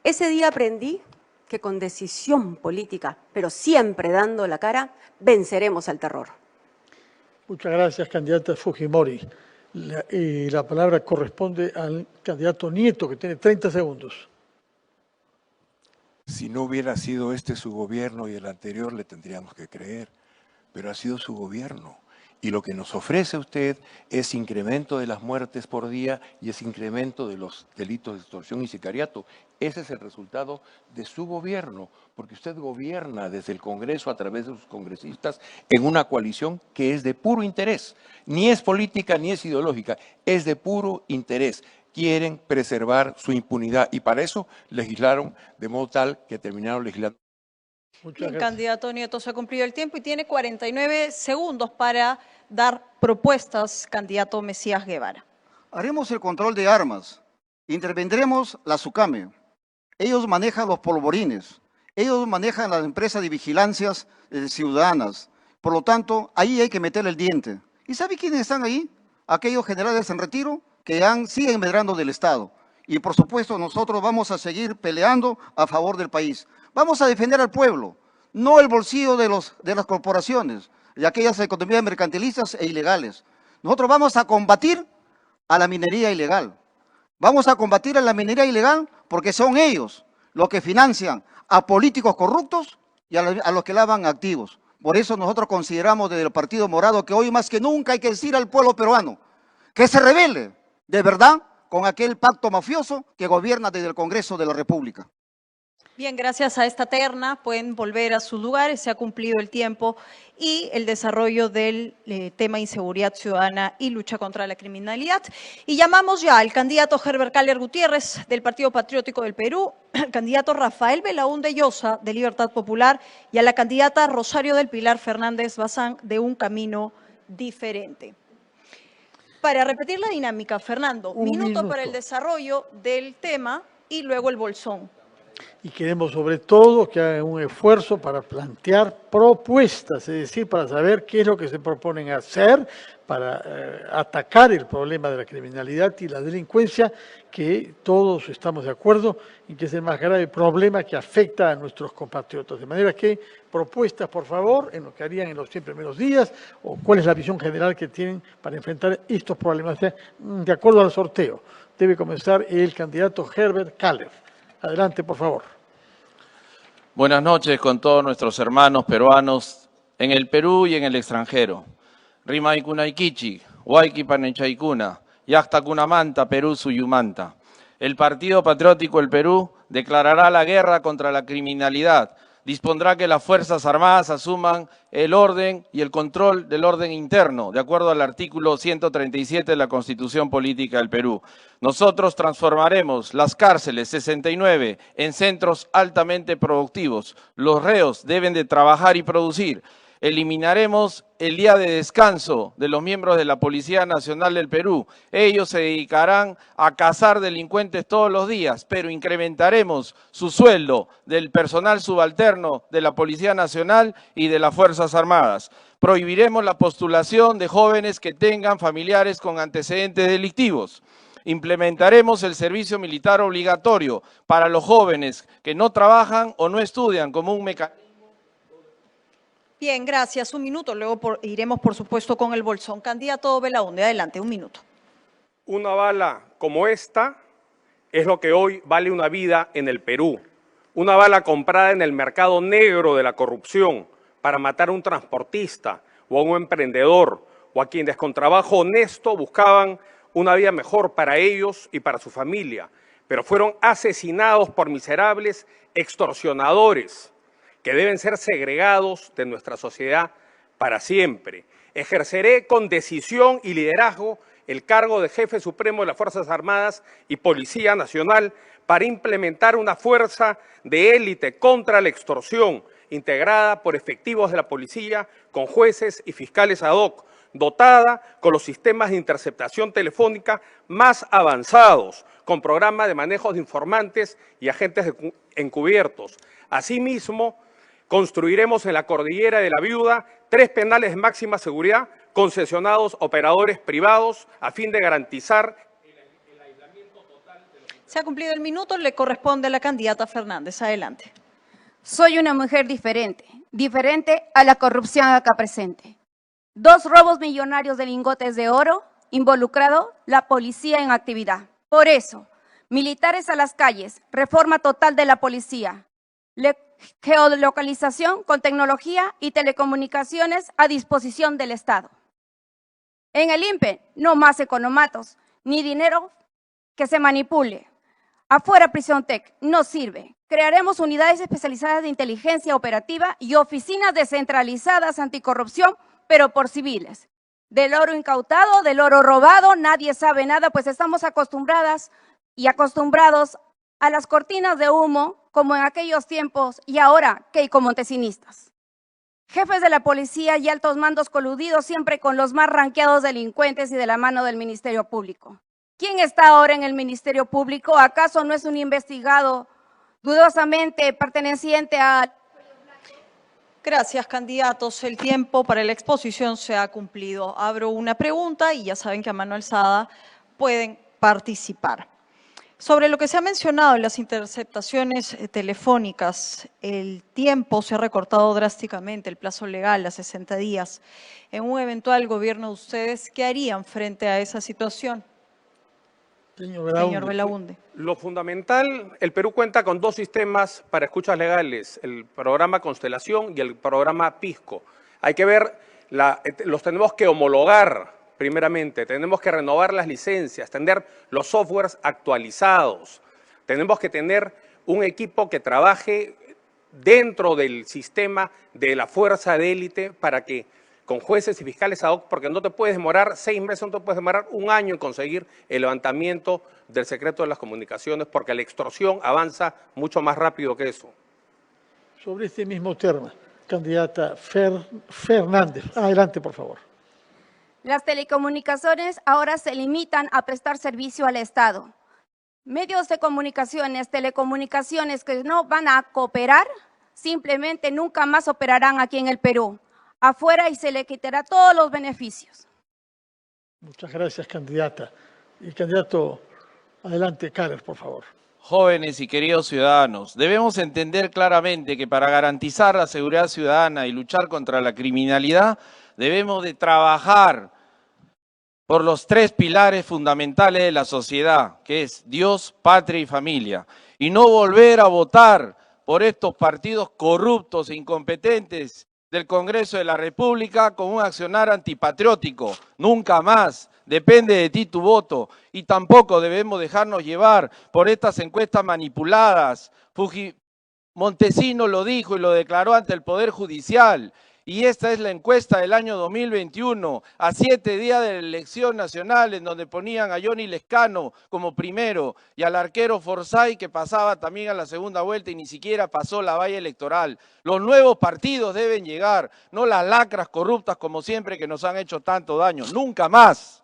Ese día aprendí que con decisión política, pero siempre dando la cara, venceremos al terror. Muchas gracias, candidata Fujimori. La palabra corresponde al candidato Nieto, que tiene 30 segundos. Si no hubiera sido este su gobierno y el anterior, le tendríamos que creer, pero ha sido su gobierno. Y lo que nos ofrece usted es incremento de las muertes por día y es incremento de los delitos de extorsión y sicariato. Ese es el resultado de su gobierno, porque usted gobierna desde el Congreso a través de sus congresistas en una coalición que es de puro interés. Ni es política ni es ideológica, es de puro interés. Quieren preservar su impunidad y para eso legislaron de modo tal que terminaron legislando. Bien, candidato Nieto, se ha cumplido el tiempo y tiene 49 segundos para dar propuestas, candidato Mesías Guevara. Haremos el control de armas, intervendremos la SUCAME. Ellos manejan los polvorines, ellos manejan las empresas de vigilancias ciudadanas. Por lo tanto, ahí hay que meter el diente. ¿Y sabe quiénes están ahí? Aquellos generales en retiro que siguen medrando del Estado. Y por supuesto nosotros vamos a seguir peleando a favor del país. Vamos a defender al pueblo, no el bolsillo de las corporaciones, de aquellas economías mercantilistas e ilegales. Nosotros vamos a combatir a la minería ilegal. Vamos a combatir a la minería ilegal porque son ellos los que financian a políticos corruptos y a los que lavan activos. Por eso nosotros consideramos desde el Partido Morado que hoy más que nunca hay que decir al pueblo peruano que se rebele de verdad con aquel pacto mafioso que gobierna desde el Congreso de la República. Bien, gracias a esta terna pueden volver a sus lugares, se ha cumplido el tiempo y el desarrollo del tema inseguridad ciudadana y lucha contra la criminalidad. Y llamamos ya al candidato Herbert Kaller Gutiérrez del Partido Patriótico del Perú, al candidato Rafael Belaúnde Llosa de Libertad Popular y a la candidata Rosario del Pilar Fernández Bazán de Un Camino Diferente. Para repetir la dinámica, Fernando, minuto para el desarrollo del tema y luego el bolsón. Y queremos sobre todo que hagan un esfuerzo para plantear propuestas, es decir, para saber qué es lo que se proponen hacer para atacar el problema de la criminalidad y la delincuencia, que todos estamos de acuerdo en que es el más grave problema que afecta a nuestros compatriotas. De manera que propuestas, por favor, en lo que harían en los 100 primeros días, o cuál es la visión general que tienen para enfrentar estos problemas. De acuerdo al sorteo, debe comenzar el candidato Herbert Kaller. Adelante, por favor. Buenas noches con todos nuestros hermanos peruanos en el Perú y en el extranjero. Rimaykunaykichi, Huayquipanenchaykuna, Yachtakunamanta, Perú Suyumanta. El Partido Patriótico del Perú declarará la guerra contra la criminalidad. Dispondrá que las Fuerzas Armadas asuman el orden y el control del orden interno, de acuerdo al artículo 137 de la Constitución Política del Perú. Nosotros transformaremos las cárceles 69 en centros altamente productivos. Los reos deben de trabajar y producir. Eliminaremos el día de descanso de los miembros de la Policía Nacional del Perú. Ellos se dedicarán a cazar delincuentes todos los días, pero incrementaremos su sueldo del personal subalterno de la Policía Nacional y de las Fuerzas Armadas. Prohibiremos la postulación de jóvenes que tengan familiares con antecedentes delictivos. Implementaremos el servicio militar obligatorio para los jóvenes que no trabajan o no estudian como un mecanismo. Bien, gracias. Un minuto. Luego iremos, por supuesto, con el bolsón. Candidato Belaúnde, adelante, un minuto. Una bala como esta es lo que hoy vale una vida en el Perú. Una bala comprada en el mercado negro de la corrupción para matar a un transportista o a un emprendedor o a quienes con trabajo honesto buscaban una vida mejor para ellos y para su familia, pero fueron asesinados por miserables extorsionadores que deben ser segregados de nuestra sociedad para siempre. Ejerceré con decisión y liderazgo el cargo de Jefe Supremo de las Fuerzas Armadas y Policía Nacional para implementar una fuerza de élite contra la extorsión, integrada por efectivos de la policía, con jueces y fiscales ad hoc, dotada con los sistemas de interceptación telefónica más avanzados, con programas de manejo de informantes y agentes encubiertos. Asimismo, construiremos en la Cordillera de la Viuda 3 penales de máxima seguridad concesionados a operadores privados a fin de garantizar el aislamiento total. Se ha cumplido el minuto, le corresponde a la candidata Fernández. Adelante. Soy una mujer diferente, diferente a la corrupción acá presente. 2 robos millonarios de lingotes de oro, involucrado la policía en actividad. Por eso, militares a las calles, reforma total de la policía, geolocalización con tecnología y telecomunicaciones a disposición del Estado. En el INPE, no más economatos, ni dinero que se manipule. Afuera Prisión Tech, no sirve. Crearemos unidades especializadas de inteligencia operativa y oficinas descentralizadas anticorrupción, pero por civiles. Del oro incautado, del oro robado, nadie sabe nada, pues estamos acostumbradas y acostumbrados a las cortinas de humo, como en aquellos tiempos y ahora keiko-montesinistas. Jefes de la policía y altos mandos coludidos siempre con los más ranqueados delincuentes y de la mano del Ministerio Público. ¿Quién está ahora en el Ministerio Público? ¿Acaso no es un investigado dudosamente perteneciente a... Gracias, candidatos. El tiempo para la exposición se ha cumplido. Abro una pregunta y ya saben que a mano alzada pueden participar. Sobre lo que se ha mencionado en las interceptaciones telefónicas, el tiempo se ha recortado drásticamente, el plazo legal a 60 días. En un eventual gobierno de ustedes, ¿qué harían frente a esa situación? Señor Belaunde. Lo fundamental, el Perú cuenta con 2 sistemas para escuchas legales, el programa Constelación y el programa Pisco. Hay que ver, los tenemos que homologar primeramente, tenemos que renovar las licencias, tener los softwares actualizados, tenemos que tener un equipo que trabaje dentro del sistema de la fuerza de élite para que con jueces y fiscales ad hoc, porque no te puedes demorar 6 meses, no te puedes demorar 1 año en conseguir el levantamiento del secreto de las comunicaciones, porque la extorsión avanza mucho más rápido que eso. Sobre este mismo tema, candidata Fernández. Adelante, por favor. Las telecomunicaciones ahora se limitan a prestar servicio al Estado. Medios de comunicaciones, telecomunicaciones que no van a cooperar, simplemente nunca más operarán aquí en el Perú. Afuera y se le quitará todos los beneficios. Muchas gracias, candidata. Y candidato, adelante, Caller, por favor. Jóvenes y queridos ciudadanos, debemos entender claramente que para garantizar la seguridad ciudadana y luchar contra la criminalidad, debemos de trabajar por los 3 pilares fundamentales de la sociedad, que es Dios, patria y familia, y no volver a votar por estos partidos corruptos e incompetentes del Congreso de la República con un accionar antipatriótico. Nunca más. Depende de ti tu voto. Y tampoco debemos dejarnos llevar por estas encuestas manipuladas. Montesino lo dijo y lo declaró ante el Poder Judicial. Y esta es la encuesta del año 2021, a 7 días de la elección nacional, en donde ponían a Johnny Lescano como primero y al arquero Forsyth, que pasaba también a la segunda vuelta y ni siquiera pasó la valla electoral. Los nuevos partidos deben llegar, no las lacras corruptas como siempre que nos han hecho tanto daño. ¡Nunca más!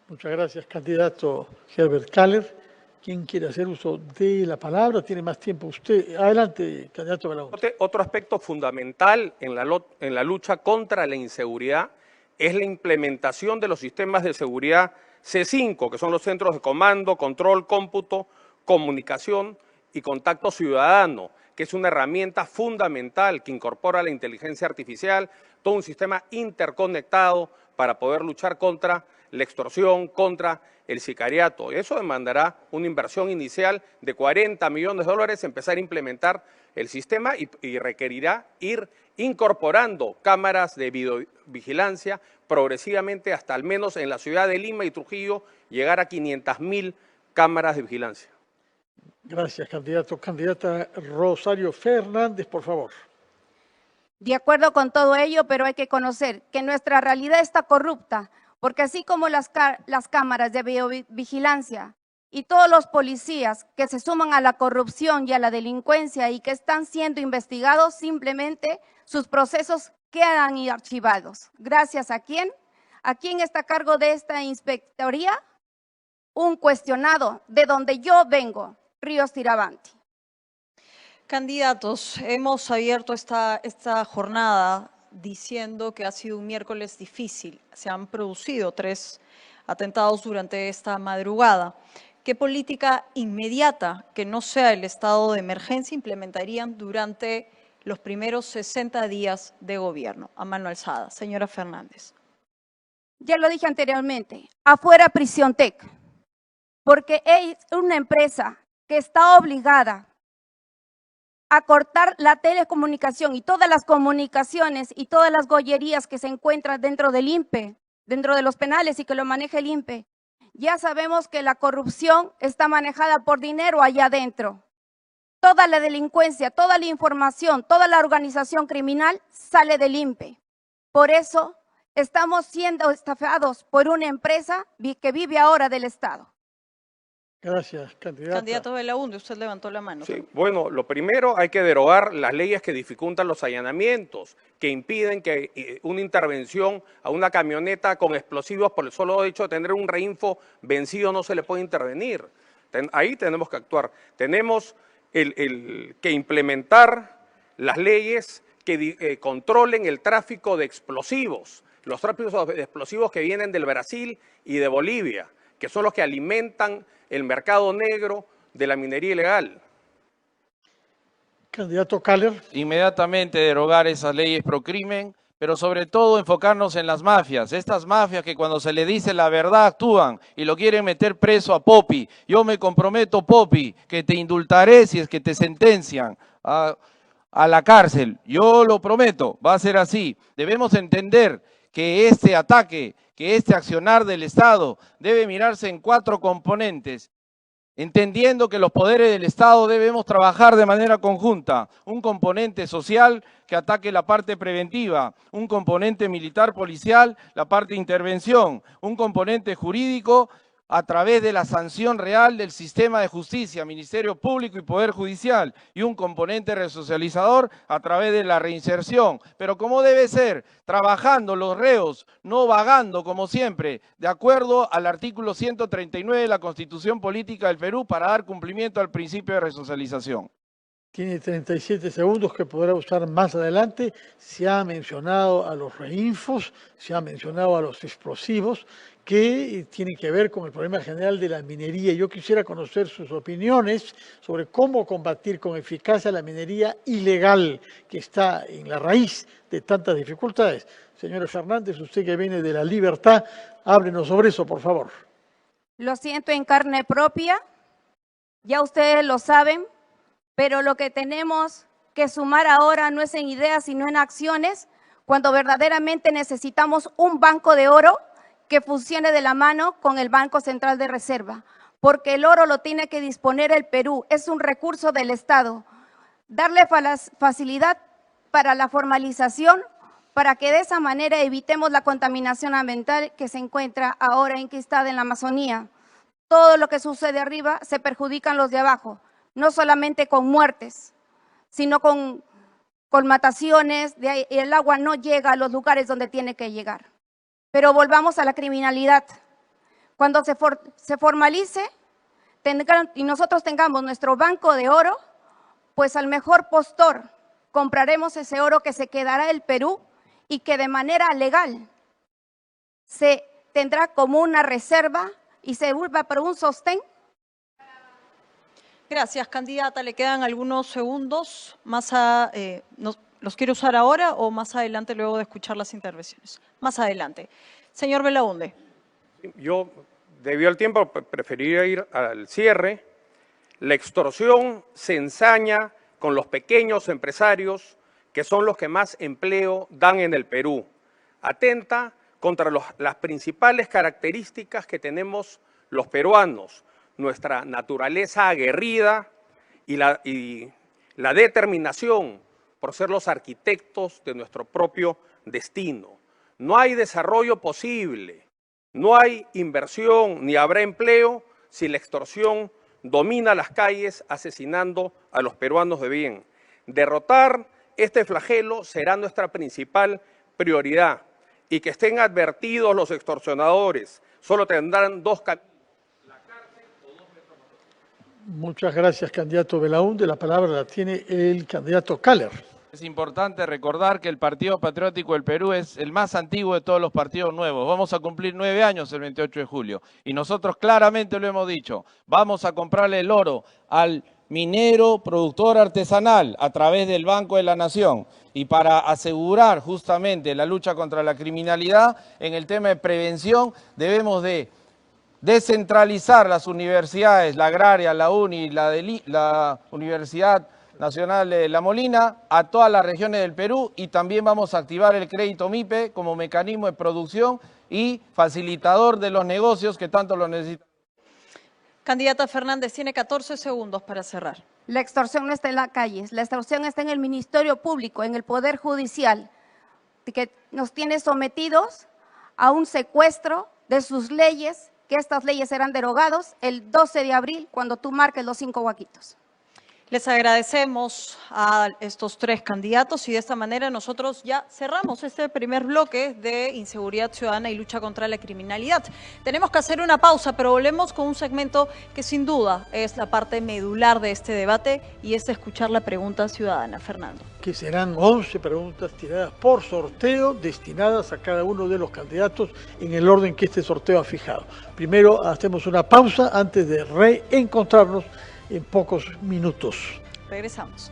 Muchas gracias, candidato Herbert Caller. ¿Quién quiere hacer uso de la palabra? Tiene más tiempo usted. Adelante, candidato Belaunde. Otro aspecto fundamental en la lucha contra la inseguridad es la implementación de los sistemas de seguridad C5, que son los centros de comando, control, cómputo, comunicación y contacto ciudadano, que es una herramienta fundamental que incorpora la inteligencia artificial, todo un sistema interconectado para poder luchar contra la extorsión, contra el sicariato. Eso demandará una inversión inicial de $40 millones, empezar a implementar el sistema y requerirá ir incorporando cámaras de videovigilancia progresivamente hasta al menos en la ciudad de Lima y Trujillo llegar a 500.000 cámaras de vigilancia. Gracias, candidato. Candidata Rosario Fernández, por favor. De acuerdo con todo ello, pero hay que conocer que nuestra realidad está corrupta, porque así como las cámaras de videovigilancia y todos los policías que se suman a la corrupción y a la delincuencia y que están siendo investigados, simplemente sus procesos quedan archivados. ¿Gracias a quién? ¿A quién está a cargo de esta inspectoría? Un cuestionado de donde yo vengo, Ríos Tirabanti. Candidatos, hemos abierto esta jornada diciendo que ha sido un miércoles difícil. Se han producido 3 atentados durante esta madrugada. ¿qué política inmediata que no sea el estado de emergencia implementarían durante los primeros 60 días de gobierno? A mano alzada. Señora Fernández. Ya lo dije anteriormente, afuera Prisión Tech, porque es una empresa que está obligada a cortar la telecomunicación y todas las comunicaciones y todas las gollerías que se encuentran dentro del INPE, dentro de los penales y que lo maneja el INPE. Ya sabemos que la corrupción está manejada por dinero allá adentro. Toda la delincuencia, toda la información, toda la organización criminal sale del INPE. Por eso estamos siendo estafados por una empresa que vive ahora del Estado. Gracias, candidata. Candidato Belaúnde, usted levantó la mano. Sí, bueno, lo primero hay que derogar las leyes que dificultan los allanamientos, que impiden que una intervención a una camioneta con explosivos por el solo hecho de tener un reinfo vencido no se le puede intervenir. Ahí tenemos que actuar. Tenemos que implementar las leyes que controlen el tráfico de explosivos, los tráficos de explosivos que vienen del Brasil y de Bolivia, que son los que alimentan el mercado negro de la minería ilegal. Candidato Kaller. Inmediatamente derogar esas leyes pro crimen, pero sobre todo enfocarnos en las mafias. Estas mafias que cuando se le dice la verdad actúan y lo quieren meter preso a Popi. Yo me comprometo, Popi, que te indultaré si es que te sentencian a la cárcel. Yo lo prometo, va a ser así. Debemos entender que este ataque, que este accionar del Estado debe mirarse en 4 componentes, entendiendo que los poderes del Estado debemos trabajar de manera conjunta. Un componente social que ataque la parte preventiva, un componente militar policial, la parte de intervención, un componente jurídico a través de la sanción real del sistema de justicia, Ministerio Público y Poder Judicial, y un componente resocializador a través de la reinserción. Pero como debe ser, trabajando los reos, no vagando como siempre, de acuerdo al artículo 139 de la Constitución Política del Perú para dar cumplimiento al principio de resocialización. Tiene 37 segundos que podrá usar más adelante. Se ha mencionado a los reinfos, se ha mencionado a los explosivos, que tienen que ver con el problema general de la minería. Yo quisiera conocer sus opiniones sobre cómo combatir con eficacia la minería ilegal que está en la raíz de tantas dificultades. Señora Fernández, usted que viene de La Libertad, háblenos sobre eso, por favor. Lo siento en carne propia, ya ustedes lo saben, pero lo que tenemos que sumar ahora no es en ideas, sino en acciones, cuando verdaderamente necesitamos un banco de oro que funcione de la mano con el Banco Central de Reserva, porque el oro lo tiene que disponer el Perú, es un recurso del Estado. Darle facilidad para la formalización, para que de esa manera evitemos la contaminación ambiental que se encuentra ahora enquistada en la Amazonía. Todo lo que sucede arriba se perjudican los de abajo, no solamente con muertes, sino con colmataciones, el agua no llega a los lugares donde tiene que llegar. Pero volvamos a la criminalidad. Cuando se formalice y nosotros tengamos nuestro banco de oro, pues al mejor postor compraremos ese oro que se quedará el Perú y que de manera legal se tendrá como una reserva y se vuelva por un sostén. Gracias, candidata. Le quedan algunos segundos. ¿Los quiere usar ahora o más adelante luego de escuchar las intervenciones? Más adelante. Señor Belaúnde. Yo, debido al tiempo, preferiría ir al cierre. La extorsión se ensaña con los pequeños empresarios, que son los que más empleo dan en el Perú. Atenta contra las principales características que tenemos los peruanos, nuestra naturaleza aguerrida y la determinación por ser los arquitectos de nuestro propio destino. No hay desarrollo posible, no hay inversión ni habrá empleo si la extorsión domina las calles asesinando a los peruanos de bien. Derrotar este flagelo será nuestra principal prioridad y que estén advertidos los extorsionadores. Solo tendrán 2 caminos. Muchas gracias, candidato Belaúnde. La palabra la tiene el candidato Kaller. Es importante recordar que el Partido Patriótico del Perú es el más antiguo de todos los partidos nuevos. Vamos a cumplir 9 años el 28 de julio. Y nosotros claramente lo hemos dicho. Vamos a comprarle el oro al minero productor artesanal a través del Banco de la Nación. Y para asegurar justamente la lucha contra la criminalidad, en el tema de prevención debemos de descentralizar las universidades, la agraria, la UNI, la Universidad Nacional de La Molina, a todas las regiones del Perú, y también vamos a activar el crédito MIPE como mecanismo de producción y facilitador de los negocios que tanto lo necesitan. Candidata Fernández, tiene 14 segundos para cerrar. La extorsión no está en las calles, la extorsión está en el Ministerio Público, en el Poder Judicial, que nos tiene sometidos a un secuestro de sus leyes, que estas leyes serán derogadas el 12 de abril cuando tú marques los 5 huaquitos. Les agradecemos a estos 3 candidatos y de esta manera nosotros ya cerramos este primer bloque de inseguridad ciudadana y lucha contra la criminalidad. Tenemos que hacer una pausa, pero volvemos con un segmento que sin duda es la parte medular de este debate y es escuchar la pregunta ciudadana. Fernando. Que serán 11 preguntas tiradas por sorteo destinadas a cada uno de los candidatos en el orden que este sorteo ha fijado. Primero hacemos una pausa antes de reencontrarnos en pocos minutos. Regresamos.